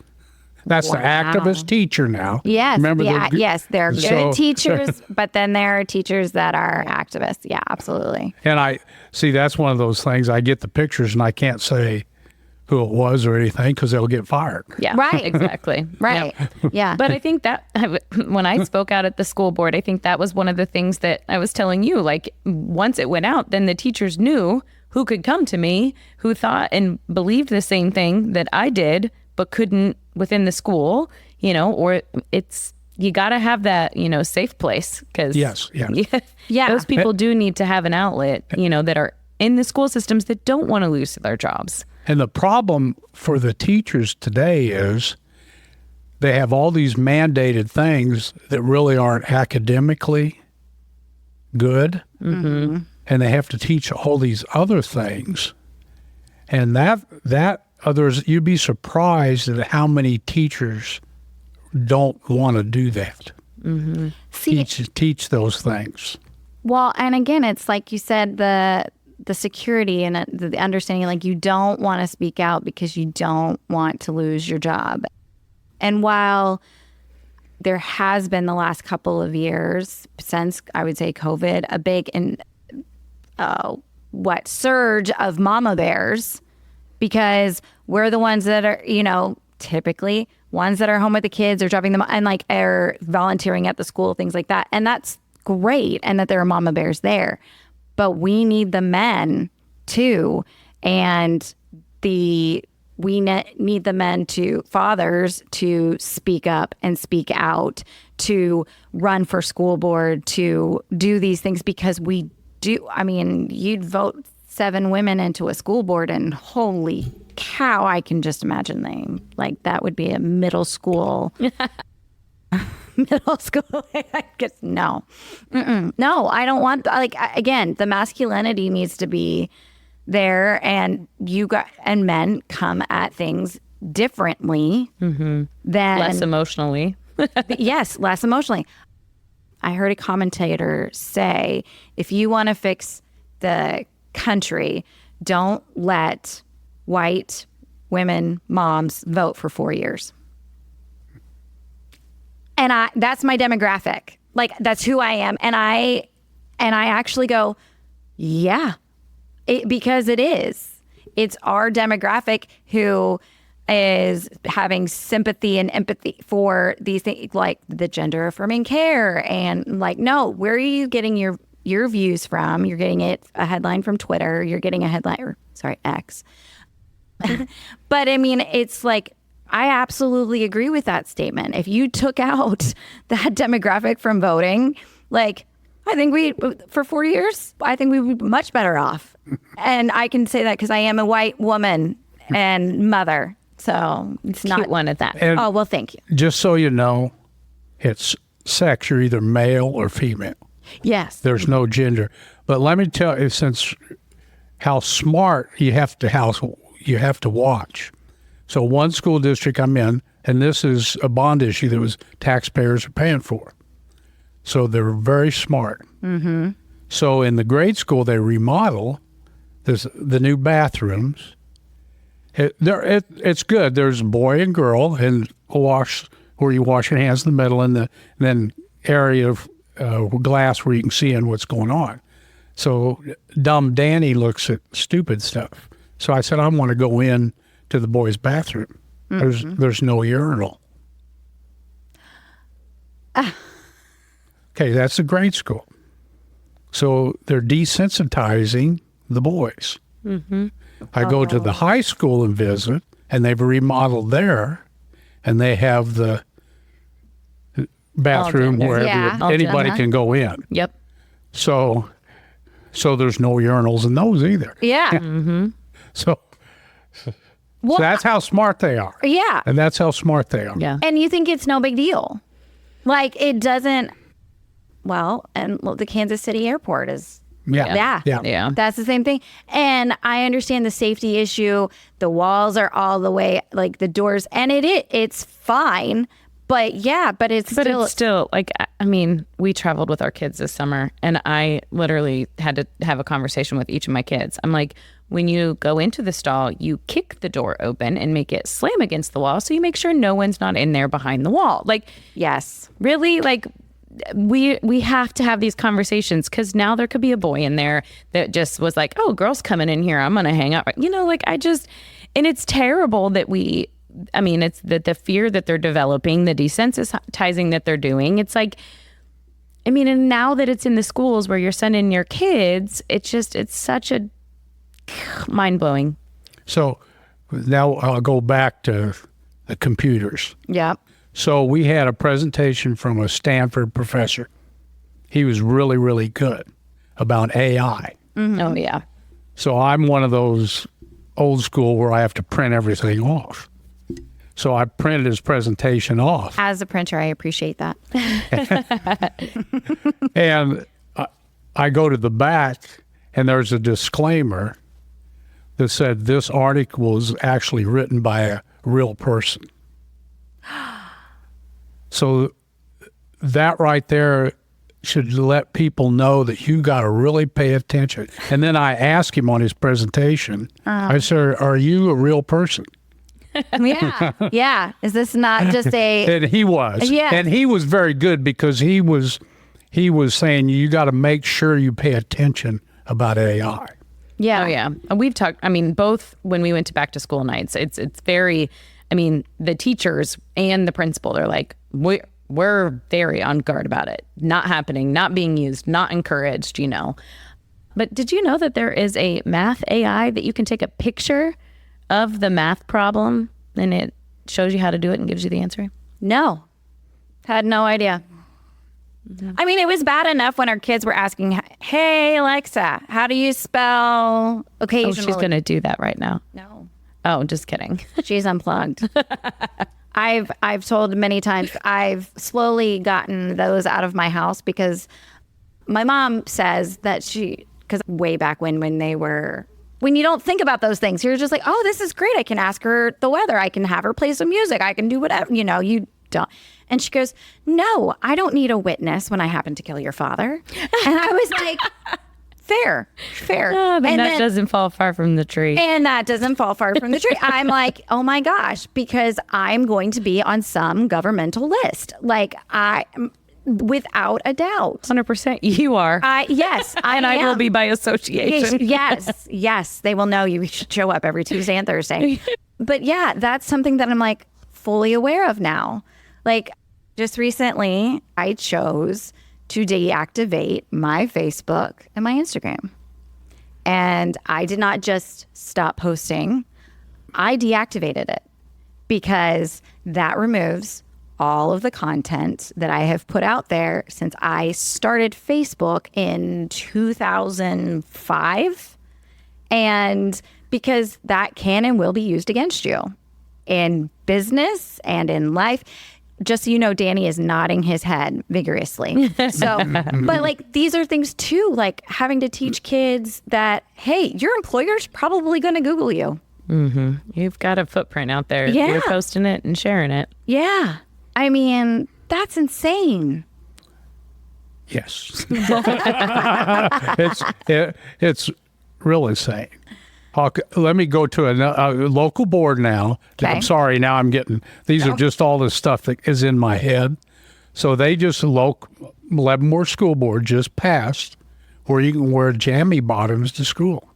That's the activist teacher now. Yes. Remember yes. They're good teachers, but then there are teachers that are activists. Yeah, absolutely. And I see that's one of those things. I get the pictures and I can't say who it was or anything because they'll get fired. Yeah. Right. Exactly. Right. Yeah. But I think that when I spoke out at the school board, I think that was one of the things that I was telling you, once it went out, then the teachers knew who could come to me, who thought and believed the same thing that I did, but couldn't within the school, or you got to have that, safe place. Because Yes. those people do need to have an outlet, that are in the school systems that don't want to lose their jobs. And the problem for the teachers today is they have all these mandated things that really aren't academically good. Mm-hmm. And they have to teach all these other things. And that others, you'd be surprised at how many teachers don't want to do that. Mm-hmm. Teach those things. Well, and again, it's like you said, the security and the understanding, you don't want to speak out because you don't want to lose your job. And while there has been the last couple of years since, I would say, COVID, a big surge of mama bears, because we're the ones that are, typically ones that are home with the kids or dropping them and like are volunteering at the school, things like that. And that's great. And that there are mama bears there. But we need the men too. And we need the men fathers to speak up and speak out, to run for school board, to do these things, because we do. I mean, you'd vote 7 women into a school board and holy cow, I can just imagine that would be a middle school. Middle school. I guess no. No, I don't want, again, the masculinity needs to be there, and men come at things differently than Less emotionally. yes, less emotionally. I heard a commentator say, if you want to fix the country, don't let white women moms vote for 4 years. And that's my demographic. Like, that's who I am. And I actually go, yeah. Because it is. It's our demographic who is having sympathy and empathy for these things, like the gender affirming care. And like, no, where are you getting your views from? You're getting a headline from Twitter. You're getting a headline, X. But I mean, it's like, I absolutely agree with that statement. If you took out that demographic from voting, like, I think for 4 years, I think we would be much better off. And I can say that because I am a white woman and mother. So it's not. Cute one at that. And oh, well, thank you. just so you know, it's sex. You're either male or female. Yes. There's no gender. But let me tell you, since how smart you have to watch. So one school district I'm in, and this is a bond issue that was taxpayers are paying for. So they're very smart. Mm-hmm. So in the grade school they remodel, there's the new bathrooms. It's good. There's a boy and girl, and where you wash your hands in the middle, and then area of glass where you can see in what's going on. So dumb Danny looks at stupid stuff. So I said, I want to go in to the boys' bathroom. Mm-hmm. There's no urinal. Okay, that's a grade school. So they're desensitizing the boys. Mm-hmm. I go to the high school and visit, and they've remodeled there, and they have the bathroom where anybody can go in. Yep. So there's no urinals in those either. Yeah. Mm-hmm. So that's how smart they are. Yeah. And that's how smart they are. Yeah. And you think it's no big deal. Like, it doesn't, and the Kansas City airport is. Yeah. That's the same thing. And I understand the safety issue. The walls are all the way, like the doors, and it's fine. But it's still like, I mean, we traveled with our kids this summer, and I literally had to have a conversation with each of my kids. I'm like, when you go into the stall, you kick the door open and make it slam against the wall, so you make sure no one's not in there behind the wall. Like, yes, really, like, we have to have these conversations, because now there could be a boy in there that just was like, oh, girls coming in here, I'm gonna hang out, like, and it's terrible that it's the fear that they're developing, the desensitizing that they're doing. It's like, and now that it's in the schools where you're sending your kids, it's such a mind-blowing. So now I'll go back to the computers. Yeah. So we had a presentation from a Stanford professor. He was really, really good about AI. Mm-hmm. Oh, yeah. So I'm one of those old school where I have to print everything off. So I printed his presentation off. As a printer, I appreciate that. And I go to the back, and there's a disclaimer that said this article was actually written by a real person. So that right there should let people know that you got to really pay attention. And then I asked him on his presentation, I said, are you a real person? Yeah. Yeah. Is this not just a... And he was. Yeah. And he was very good, because he was saying you got to make sure you pay attention about AI. Yeah. Oh, yeah. And we've talked, both when we went to back to school nights, it's very, I mean, the teachers and the principal, they're like, we're very on guard about it. Not happening, not being used, not encouraged, you know. But did you know that there is a math AI that you can take a picture of the math problem and it shows you how to do it and gives you the answer? No, had no idea. I mean, it was bad enough when our kids were asking, hey, Alexa, how do you spell occasionally? Oh, she's going to do that right now. No. Oh, just kidding. She's unplugged. I've told many times, I've slowly gotten those out of my house because my mom says that because way back when you don't think about those things, you're just like, oh, this is great. I can ask her the weather. I can have her play some music. I can do whatever, you don't. And she goes, no, I don't need a witness when I happen to kill your father. And I was like, fair. Oh, and that doesn't fall far from the tree. And that doesn't fall far from the tree. I'm like, oh my gosh, because I'm going to be on some governmental list. Like without a doubt. 100% you are. Yes, I and am. I will be by association. Yes. They will know you should show up every Tuesday and Thursday. But yeah, that's something that I'm like fully aware of now. Like just recently, I chose to deactivate my Facebook and my Instagram. And I did not just stop posting. I deactivated it because that removes all of the content that I have put out there since I started Facebook in 2005. And because that can and will be used against you in business and in life. Just so you know, Danny is nodding his head vigorously. So, but like, these are things too, like having to teach kids that, hey, your employer's probably going to Google you. Mm-hmm. You've got a footprint out there. Yeah. You're posting it and sharing it. Yeah. I mean, that's insane. Yes. It's really insane. Let me go to a local board now. Okay. I'm sorry, now I'm getting, these are just all the stuff that is in my head. So they just, Leavenworth School Board just passed where you can wear jammy bottoms to school.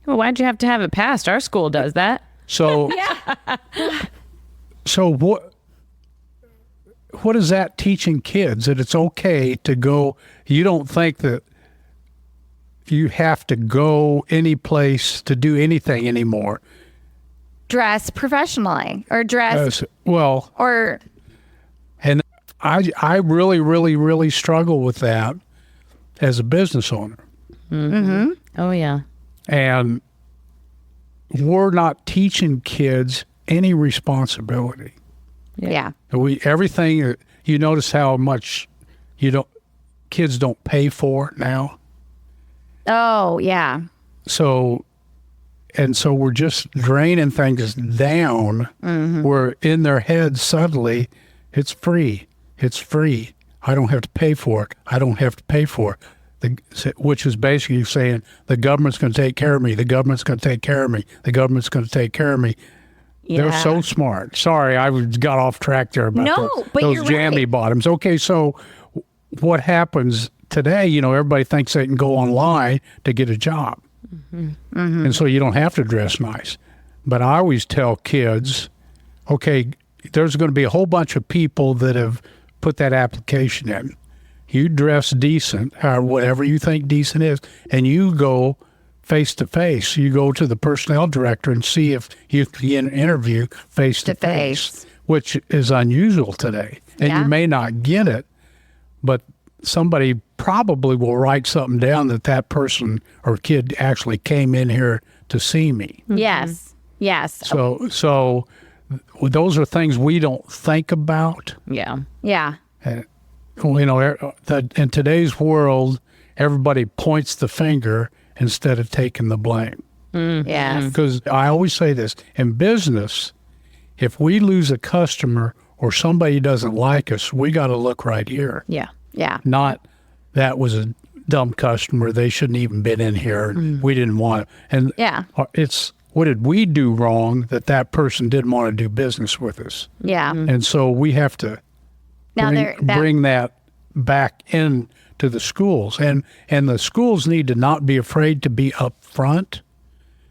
Well, why'd you have to have it passed? Our school does that. So, so what is that teaching kids? That it's okay to go, you don't think that you have to go any place to do anything anymore. Dress professionally or dress well. or. And I really, really, really struggle with that as a business owner. Mm-hmm. Oh, yeah. And we're not teaching kids any responsibility. Yeah. Everything, you notice how much kids don't pay for now. Oh, yeah. So we're just draining things down. Mm-hmm. Where in their heads suddenly, it's free. It's free. I don't have to pay for it. I don't have to pay for it. Which is basically saying the government's going to take care of me. The government's going to take care of me. The government's going to take care of me. Yeah. They're so smart. Sorry, I got off track there about but those you're jammy right. bottoms. Okay, so what happens today, everybody thinks they can go online to get a job. Mm-hmm. Mm-hmm. And so you don't have to dress nice. But I always tell kids, okay, there's going to be a whole bunch of people that have put that application in. You dress decent, or whatever you think decent is, and you go face to face. You go to the personnel director and see if you can interview face to face, which is unusual today. And you may not get it, but somebody probably will write something down that person or kid actually came in here to see me. Yes. So those are things we don't think about. Yeah. Yeah. In today's world, everybody points the finger instead of taking the blame. Yes. Because I always say this, in business, if we lose a customer or somebody doesn't like us, we got to look right here. Yeah. Yeah. Not that was a dumb customer. They shouldn't even been in here. And we didn't want it. And it's what did we do wrong that person didn't want to do business with us? Yeah. And so we have to bring that back into the schools. And the schools need to not be afraid to be upfront.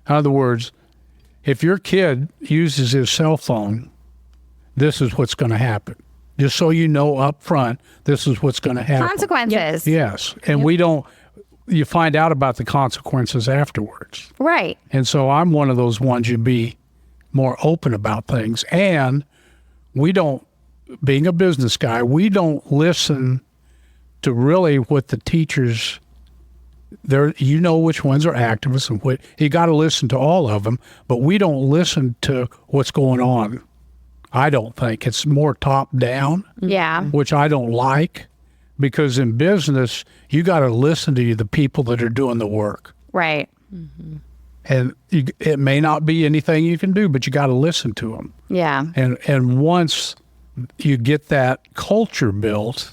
In other words, if your kid uses his cell phone, this is what's going to happen. Just so you know up front, this is what's going to happen. Consequences. Yes. And you find out about the consequences afterwards. Right. And so I'm one of those ones you be more open about things. And being a business guy, we don't listen to really what the teachers, you know which ones are activists and you got to listen to all of them, but we don't listen to what's going on. I don't think. It's more top down. Yeah. Which I don't like, because in business, you got to listen to the people that are doing the work. Right. And it may not be anything you can do, but you got to listen to them. Yeah. And once you get that culture built,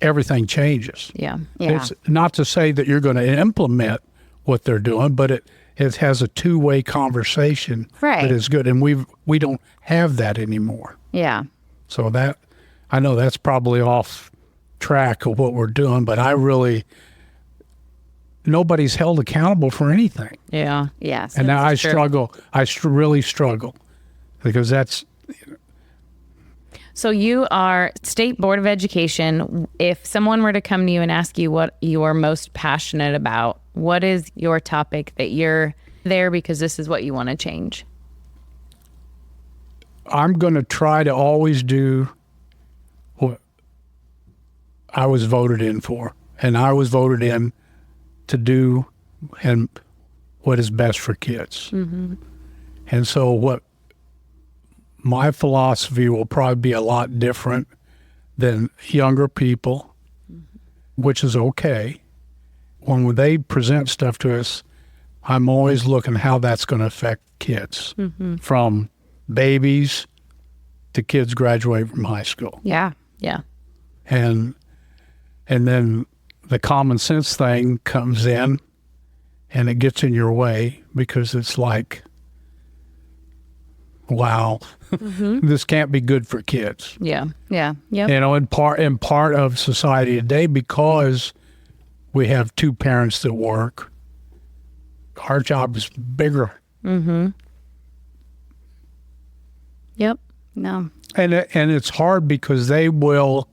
everything changes. Yeah. Yeah. It's not to say that you're going to implement what they're doing, but it has a two-way conversation Right. that is good. And we don't have that anymore. Yeah. So I know that's probably off track of what we're doing, but nobody's held accountable for anything. Yeah. Yes. And now I true. struggle. Really struggle, because that's, So you are State Board of Education. If someone were to come to you and ask you what you are most passionate about, what is your topic that you're there because this is what you want to change? I'm going to try to always do what I was voted in for. And I was voted in to do and what is best for kids. Mm-hmm. And so what my philosophy will probably be a lot different than younger people, which is okay. When they present stuff to us, I'm always looking how that's going to affect kids, from babies to kids graduating from high school. Yeah. Yeah. And then the common sense thing comes in and it gets in your way, because it's like, wow, this can't be good for kids. Yeah. Yeah. Yep. You know, in part of society today, because we have two parents that work, our job is bigger. Yep. No. And it's hard because they will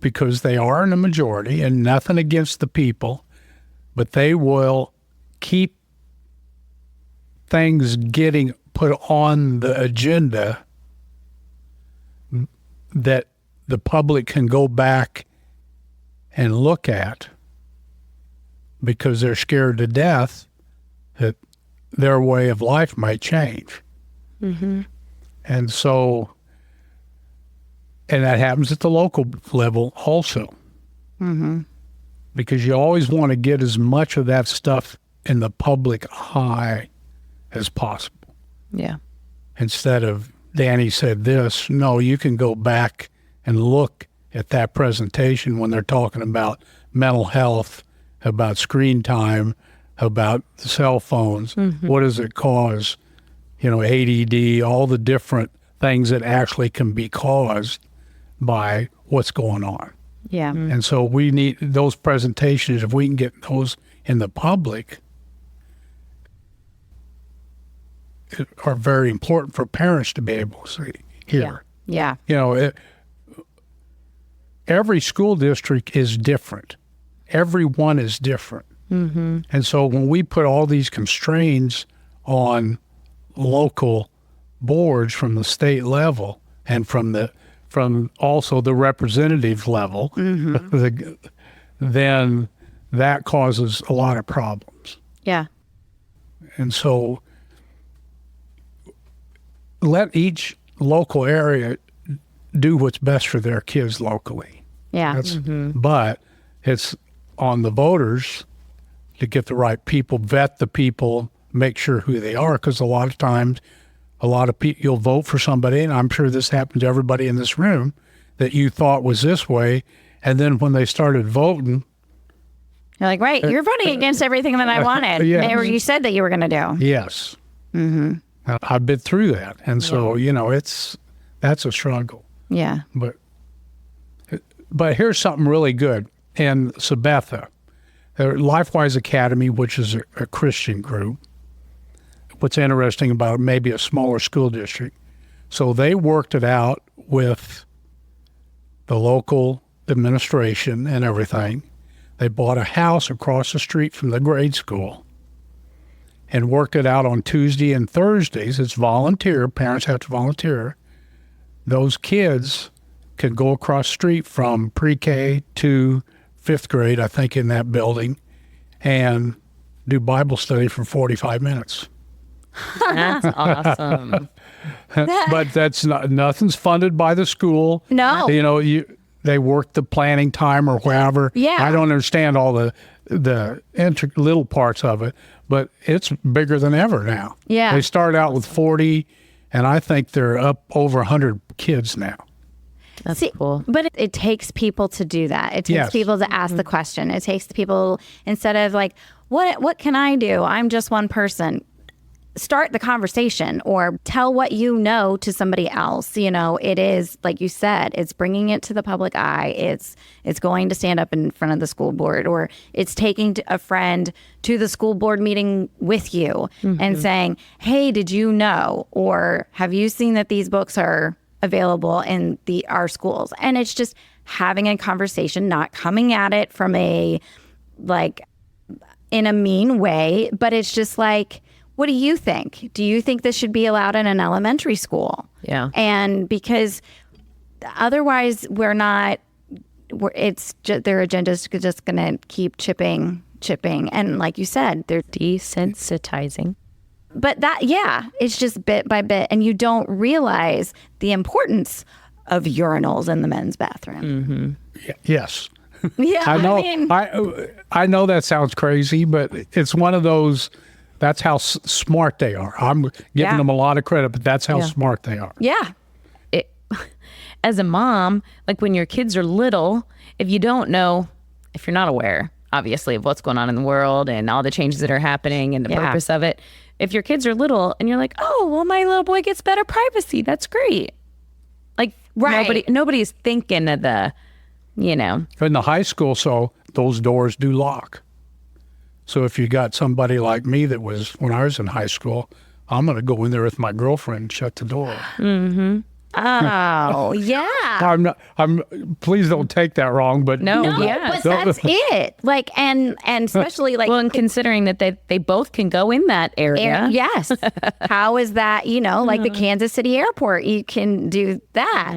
because they are in the majority, and nothing against the people, but they will keep things getting put on the agenda that the public can go back and look at, because they're scared to death that their way of life might change. And so, and that happens at the local level also. Because you always want to get as much of that stuff in the public eye as possible. Yeah. Instead of, Danny said this, no, you can go back and look at that presentation when they're talking about mental health, about screen time, about cell phones. What does it cause? You know, ADD, all the different things that actually can be caused by what's going on. Yeah. And so we need those presentations. If we can get those in the public, are very important for parents to be able to see, hear. Yeah. You know, every school district is different. Everyone is different. And so when we put all these constraints on local boards from the state level and from also the representative level, then that causes a lot of problems. Yeah. And so let each local area do what's best for their kids locally. Yeah. But it's on the voters to get the right people, vet the people, make sure who they are, because a lot of times, a lot of people, you'll vote for somebody, and I'm sure this happened to everybody in this room, that you thought was this way, and then when they started voting, You're like, right, you're voting against everything that I wanted. Yeah. Or you said that you were going to do. yes. I've been through that, and so you know that's a struggle. Yeah. But here's something really good. In Sabetha, Lifewise Academy, which is a Christian group, what's interesting about maybe a smaller school district. So they worked it out with the local administration and everything. They bought a house across the street from the grade school and worked it out on Tuesday and Thursdays. It's volunteer. Parents have to volunteer. Those kids could go across the street from pre-K to 5th grade, I think, in that building, and do Bible study for 45 minutes. That's awesome. But that's nothing's funded by the school. No. You know, they work the planning time or wherever. Yeah. I don't understand all the little parts of it, but it's bigger than ever now. Yeah. They start out with 40, and I think they're up over 100 kids now. That's See, cool. But it takes people to do that. It takes Yes. people to ask the question. It takes people, instead of like, what can I do? I'm just one person. Start the conversation or tell what you know to somebody else. You know, it is, like you said, it's bringing it to the public eye. It's going to stand up in front of the school board, or it's taking a friend to the school board meeting with you and saying, hey, did you know? Or have you seen that these books are available in our schools? And it's just having a conversation, not coming at it from in a mean way, but it's just like, what do you think? Do you think this should be allowed in an elementary school? Yeah. And because otherwise their agenda is just going to keep chipping. And like you said, they're Desensitizing. but it's just bit by bit. And you don't realize the importance of urinals in the men's bathroom. Yes. Yeah. I know. mean, I know that sounds crazy, but it's one of those. That's how smart they are. I'm giving Yeah. them a lot of credit, but that's how smart they are. yeah. As a mom, like when your kids are little, if you don't know, if you're not aware, obviously, of what's going on in the world and all the changes that are happening and the purpose of it, if your kids are little and you're like, oh, well, my little boy gets better privacy, that's great. Like, Right. nobody's thinking of the, In the high school, so those doors do lock. So if you got somebody like me that was, when I was in high school, I'm going to go in there with my girlfriend and shut the door. Oh, yeah. Please don't take that wrong, but No. No, Yeah. but that's it. Like, and especially like, well, and considering that they both can go in that area. yes. How is that? Like the Kansas City airport, you can do that.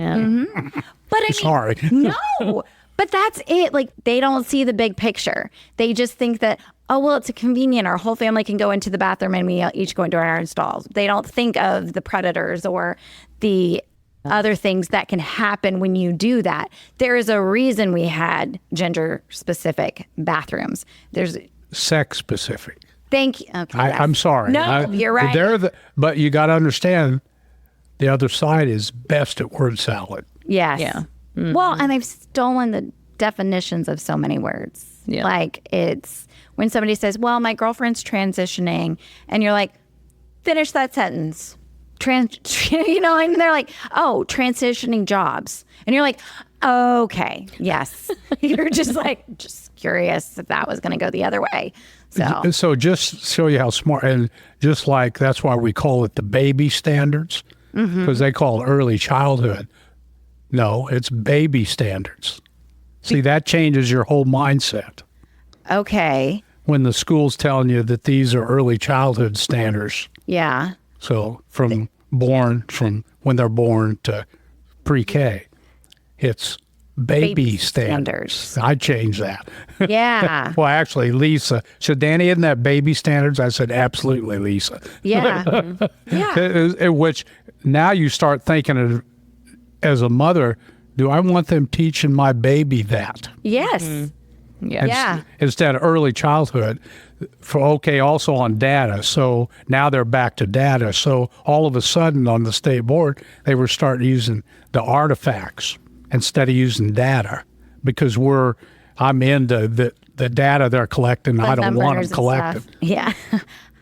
But I mean, sorry. no, but that's it. Like they don't see the big picture. They just think that, oh, well, it's a convenient. Our whole family can go into the bathroom and we each go into our own stalls. They don't think of the predators or the other things that can happen when you do that. There is a reason we had gender-specific bathrooms. There's Sex specific. thank you. Okay, I'm sorry. No, you're right. But you got to understand, the other side is best at word salad. Yes. Yeah. Well, and they've stolen the definitions of so many words. Yeah. Like it's when somebody says, well, my girlfriend's transitioning, and you're like, finish that sentence. And they're like, oh, transitioning jobs. And you're like, okay, yes. You're just curious if that was going to go the other way. So just to show you how smart, and just like that's why we call it the baby standards, because they call it early childhood. No, it's baby standards. See, that changes your whole mindset. Okay. When the school's telling you that these are early childhood standards. Yeah. So from when they're born to pre-K, it's baby standards. I changed that. Yeah. Well, actually, Lisa said, Danny, isn't that baby standards? I said, absolutely, Lisa. Yeah. Yeah. Which now you start thinking as a mother, do I want them teaching my baby that? Yes. Yeah. Instead of early childhood, also on data. So now they're back to data. So all of a sudden on the state board, they were starting using the artifacts instead of using data, because I'm into the data they're collecting. I don't want them collected. Yeah.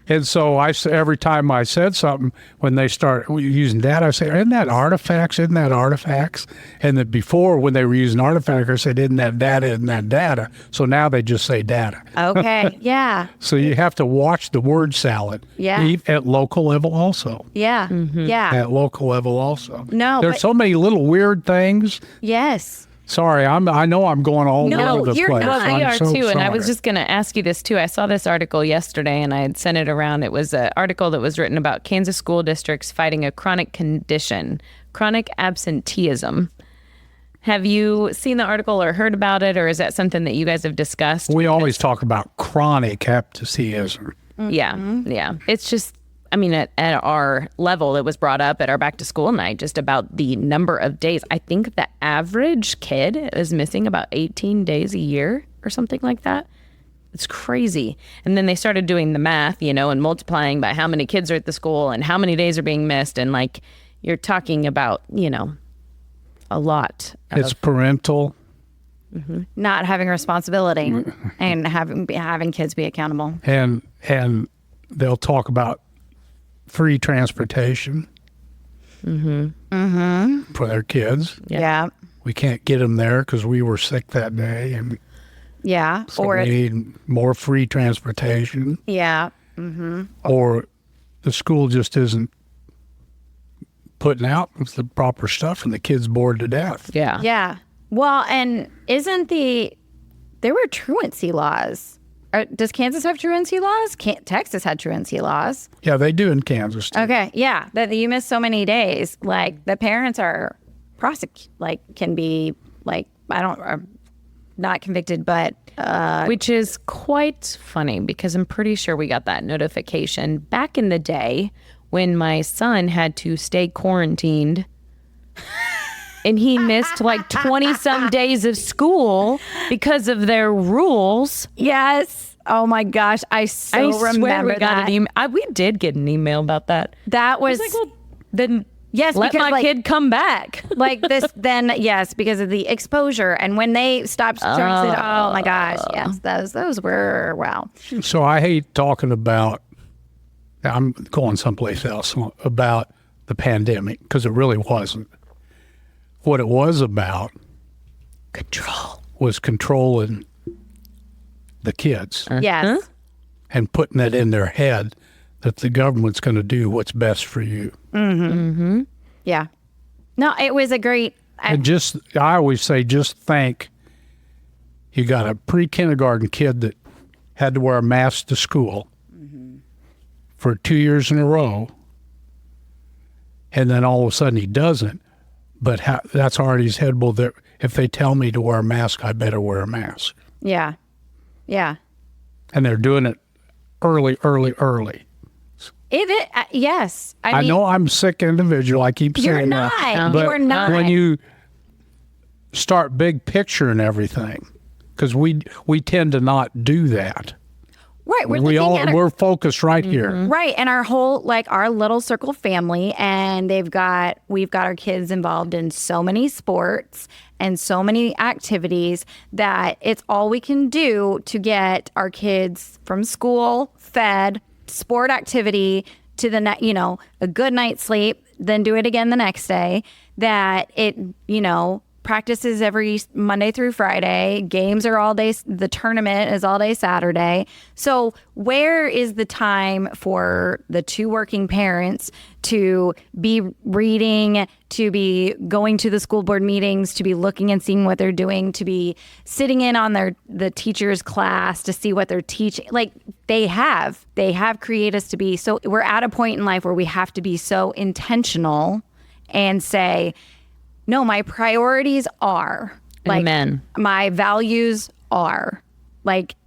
And so every time I said something, when they start using data, I say, isn't that artifacts? Isn't that artifacts? And then before, when they were using artifacts, I said, isn't that data? Isn't that data? So now they just say data. Okay. Yeah. So you have to watch the word salad. Yeah. At local level also. Yeah. Yeah. At local level also. No, There's but- so many little weird things. Yes. Sorry, I know I'm going all No, over the you're place. not. We I'm are so too, and I was sorry. just going to ask you this too. I saw this article yesterday, and I had sent it around. It was an article that was written about Kansas school districts fighting a chronic condition, chronic absenteeism. Have you seen the article or heard about it, or is that something that you guys have discussed? We always talk about chronic absenteeism. Yeah, yeah. It's just, I mean, at our level, it was brought up at our back to school night just about the number of days. I think the average kid is missing about 18 days a year or something like that. It's crazy. And then they started doing the math, and multiplying by how many kids are at the school and how many days are being missed. And like, you're talking about, a lot. It's parental. Not having responsibility and having kids be accountable. And they'll talk about free transportation for their kids. Yeah. We can't get them there because we were sick that day, and Yeah. so Or we need more free transportation. yeah. Or the school just isn't putting out the proper stuff, and the kids bored to death. Yeah. Yeah. Well, and there were truancy laws. Does Kansas have truancy laws? Texas had truancy laws. Yeah, they do in Kansas too. Okay. Yeah. That you miss so many days. Like the parents are can be are not convicted, but Which is quite funny because I'm pretty sure we got that notification back in the day when my son had to stay quarantined and he missed like 20 some days of school because of their rules. yes. Oh my gosh. I Swear remember we got that. an email. We did get an email about that. That was Then yes, let because my kid come back. like this then yes, because of the exposure. And when they stopped oh my gosh, yes, those were wow. So I hate talking about, I'm going someplace else, about the pandemic, because it really wasn't. What it was about was controlling the kids Yes. and putting it in their head that the government's going to do what's best for you. Yeah. No, it was a great And I always say, just think you got a pre-kindergarten kid that had to wear a mask to school for 2 years in a row, and then all of a sudden he doesn't. But that's already his head. Well, if they tell me to wear a mask, I better wear a mask. yeah. Yeah. And they're doing it early. Yes. I mean, know I'm a sick individual. I keep you're saying not. that. You are not. When you start big picture and everything, because we tend to not do that. Right. We're focused right here. Right. And our whole, our little circle family, and we've got our kids involved in so many sports and so many activities that it's all we can do to get our kids from school, fed, sport activity to the, a good night's sleep, then do it again the next day, that it, practices every Monday through Friday. Games are all day. The tournament is all day Saturday. So where is the time for the two working parents to be reading, to be going to the school board meetings, to be looking and seeing what they're doing, to be sitting in on the teacher's class to see what they're teaching? Like they have created us to be. So we're at a point in life where we have to be so intentional and say, no, my priorities are Amen. My values are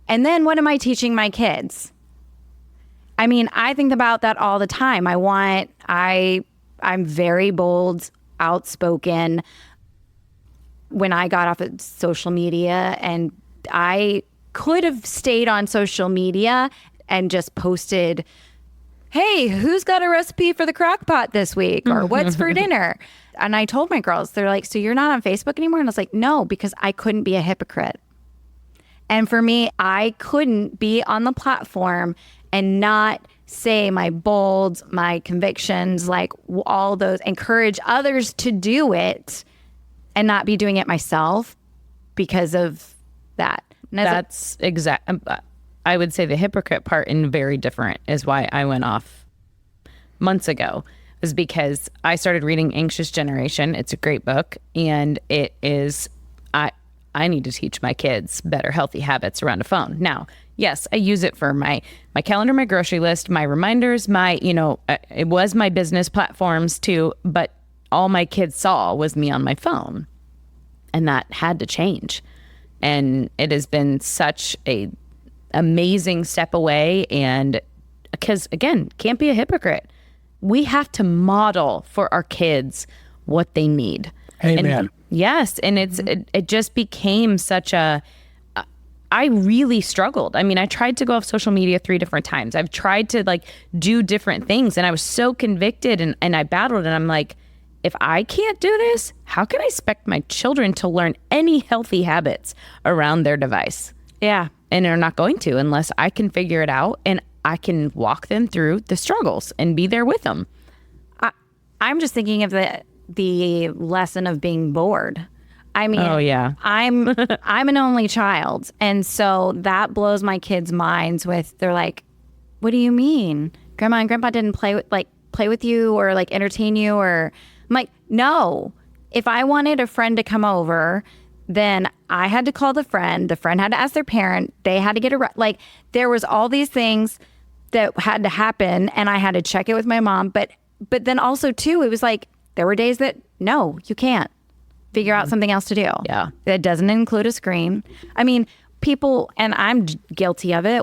and then what am I teaching my kids? I mean, I think about that all the time. I'm very bold, outspoken. When I got off of social media, and I could have stayed on social media and just posted, hey, who's got a recipe for the crock pot this week? Or what's for dinner? And I told my girls, they're like, so you're not on Facebook anymore? And I was like, no, because I couldn't be a hypocrite. And for me, I couldn't be on the platform and not say my bolds, my convictions, like all those, encourage others to do it and not be doing it myself because of that. That's exact. I would say the hypocrite part in very different is why I went off months ago, is because I started reading Anxious Generation. It's a great book, and it is, I need to teach my kids better healthy habits around a phone. Now, yes, I use it for my calendar, my grocery list, my reminders, it was my business platforms too, but all my kids saw was me on my phone, and that had to change. And it has been such a amazing step away. And because again, can't be a hypocrite. We have to model for our kids what they need. Amen. And yes. And it just became such I really struggled. I mean, I tried to go off social media 3 different times. I've tried to do different things, and I was so convicted and I battled, and I'm like, if I can't do this, how can I expect my children to learn any healthy habits around their device? Yeah. And they're not going to unless I can figure it out and I can walk them through the struggles and be there with them. I'm just thinking of the lesson of being bored. I mean, oh yeah, I'm an only child, and so that blows my kids' minds. They're like, "What do you mean, Grandma and Grandpa didn't play with you or entertain you?" Or I'm like, "No. If I wanted a friend to come over, then I had to call the friend. The friend had to ask their parent. They had to get there was all these things that had to happen, and I had to check it with my mom. But then also too, it was there were days that no, you can't. Figure out something else to do. Yeah. That doesn't include a screen. I mean, people, and I'm guilty of it.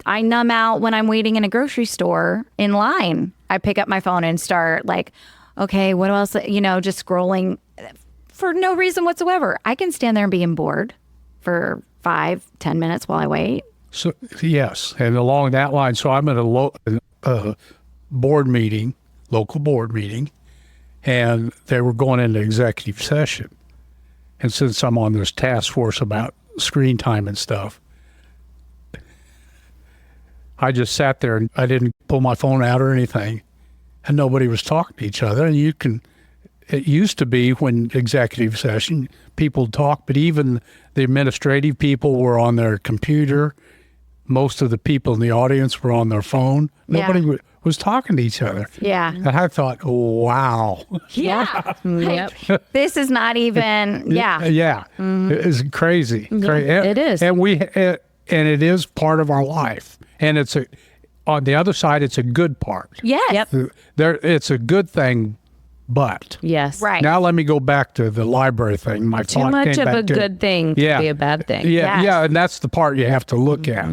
I numb out when I'm waiting in a grocery store in line. I pick up my phone and start okay, what else? Just scrolling for no reason whatsoever. I can stand there and be bored for 5-10 minutes while I wait. So yes, and along that line, so I'm at a board meeting, local board meeting, and they were going into executive session. And since I'm on this task force about screen time and stuff, I just sat there and I didn't pull my phone out or anything, and nobody was talking to each other. And it used to be when executive session, people talk, but even the administrative people were on their computer. Most of the people in the audience were on their phone. Nobody was talking to each other. Yeah. And I thought, wow. Yeah. Yep. This is not even, yeah. Yeah. It's crazy. It is. And it is part of our life. And on the other side, it's a good part. Yes. Yep. It's a good thing, but. Yes. Right. Now let me go back to the library thing. My Too thought much came of back a to- good thing to be a bad thing. Yeah, Yes. yeah, and that's the part you have to look at.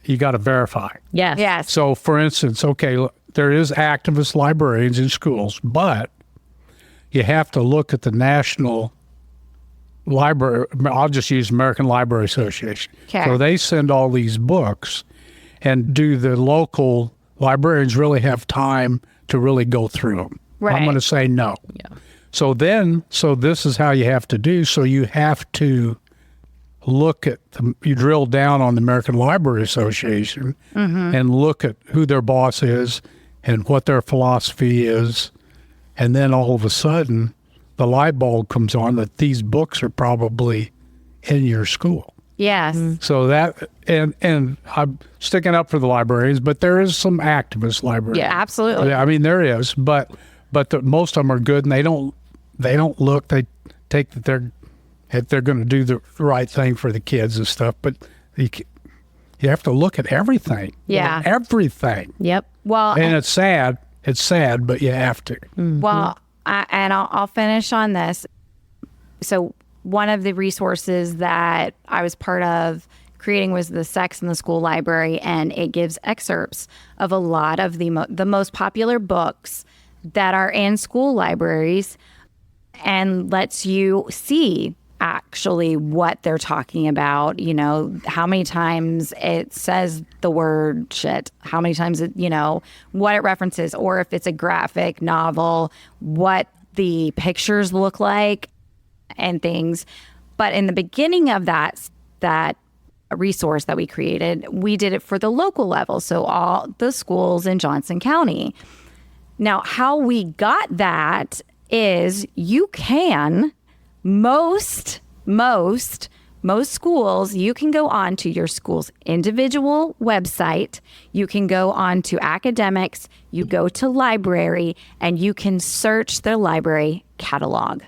You got to verify. Yes. Yes. So, for instance, okay, look, there is activist librarians in schools, but you have to look at the national library. I'll just use American Library Association. Okay. So they send all these books, and do the local librarians really have time to really go through them? Right. I'm going to say no. Yeah. So this is how you have to do. So you have to look at, you drill down on the American Library Association and look at who their boss is and what their philosophy is. And then all of a sudden, the light bulb comes on that these books are probably in your school. Yes. So that, and I'm sticking up for the librarians, but there is some activist librarians. Yeah, absolutely. I mean, there is, but most of them are good, and they don't look. They take that they're going to do the right thing for the kids and stuff. But you have to look at everything. Yeah. Everything. Yep. Well, And it's sad. It's sad, but you have to. Well, I'll finish on this. So one of the resources that I was part of creating was the Sex in the School Library, and it gives excerpts of a lot of the most popular books that are in school libraries and lets you see actually what they're talking about, how many times it says the word shit, how many times what it references, or if it's a graphic novel, what the pictures look like and things. But in the beginning of that that resource that we created, we did it for the local level. So all the schools in Johnson County. Now, how we got that is you can, most schools, you can go on to your school's individual website. You can go on to academics, you go to library, and you can search their library catalog.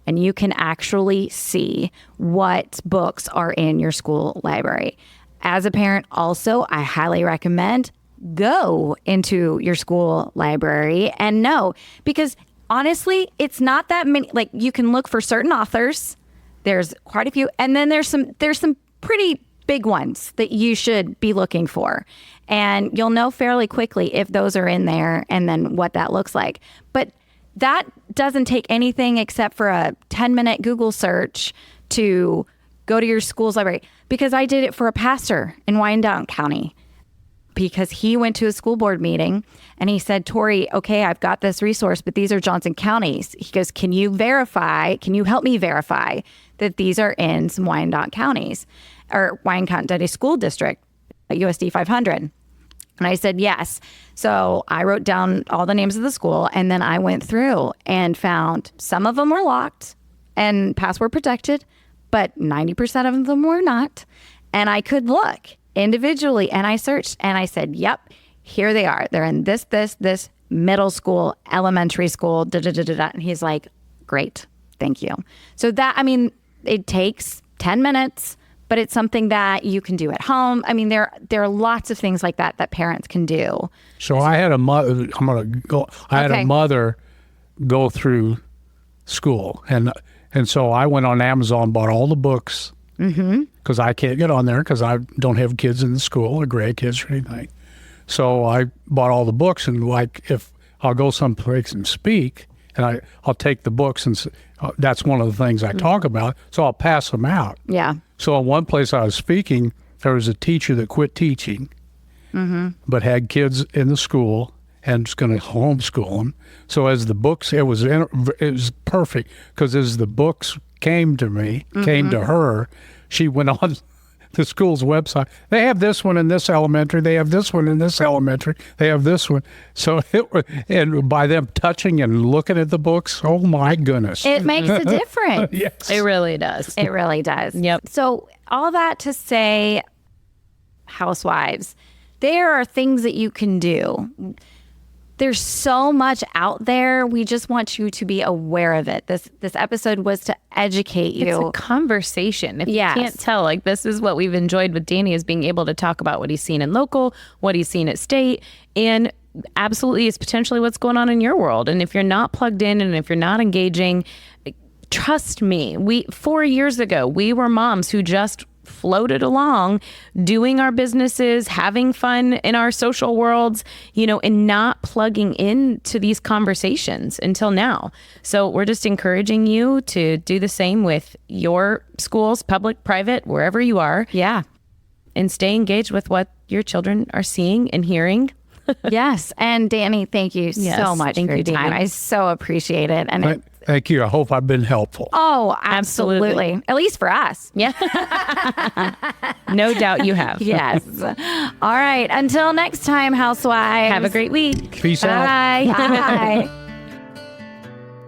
And you can actually see what books are in your school library. As a parent, also, I highly recommend go into your school library and know, because honestly, it's not that many. Like, you can look for certain authors. There's quite a few, and then there's some pretty big ones that you should be looking for, and you'll know fairly quickly if those are in there and then what that looks like. But that doesn't take anything except for a 10-minute Google search to go to your school's library. Because I did it for a pastor in Wyandotte County, because he went to a school board meeting and he said, Tori, okay, I've got this resource, but these are Johnson counties. He goes, can you help me verify that these are in some Wyandotte counties, or Wyandotte School District, USD 500? And I said, yes. So I wrote down all the names of the school, and then I went through and found some of them were locked and password protected, but 90% of them were not. And I could look individually, and I searched and I said, yep, here they are. They're in this middle school, elementary school, And he's like, great, thank you. So that, I mean, it takes 10 minutes. But it's something that you can do at home. I mean, there are lots of things like that parents can do. So I had a mother. I had a mother go through school, and so I went on Amazon, bought all the books because I can't get on there because I don't have kids in the school or grandkids or anything. So I bought all the books, and like if I'll go someplace and speak, and I'll take the books, and that's one of the things I talk about. So I'll pass them out. Yeah. So in one place I was speaking, there was a teacher that quit teaching, but had kids in the school and was going to homeschool them. So as the books, it was perfect, because as the books came to her, she went on the school's website. They have this one in this elementary. They have this one in this elementary. They have this one. So and by them touching and looking at the books, oh my goodness, it makes a difference. Yes, It really does. It really does. Yep. So all that to say, housewives, there are things that you can do. There's so much out there. We just want you to be aware of it. This episode was to educate you. It's a conversation. If Yes. you can't tell, like, this is what we've enjoyed with Danny, is being able to talk about what he's seen in local, what he's seen at state, and absolutely is potentially what's going on in your world. And if you're not plugged in and if you're not engaging, trust me, 4 years ago, we were moms who just floated along, doing our businesses, having fun in our social worlds, and not plugging into these conversations until now. So we're just encouraging you to do the same with your schools, public, private, wherever you are. Yeah. And stay engaged with what your children are seeing and hearing. Yes. And Danny, thank you so much for your time. Danny. I so appreciate it. And thank you. I hope I've been helpful. oh, absolutely. At least for us. Yeah. No doubt you have. Yes. All right. Until next time, housewives. Have a great week. Peace out. Bye. Bye.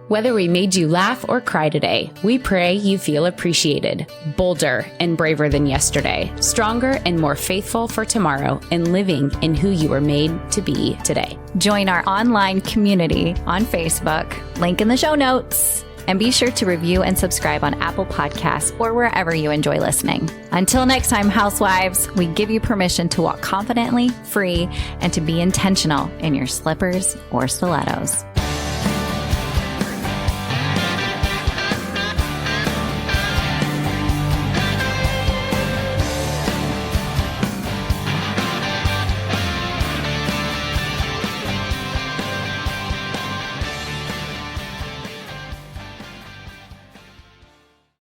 Whether we made you laugh or cry today, we pray you feel appreciated, bolder and braver than yesterday, stronger and more faithful for tomorrow, and living in who you were made to be today. Join our online community on Facebook, link in the show notes, and be sure to review and subscribe on Apple Podcasts or wherever you enjoy listening. Until next time, housewives, we give you permission to walk confidently, free, and to be intentional in your slippers or stilettos.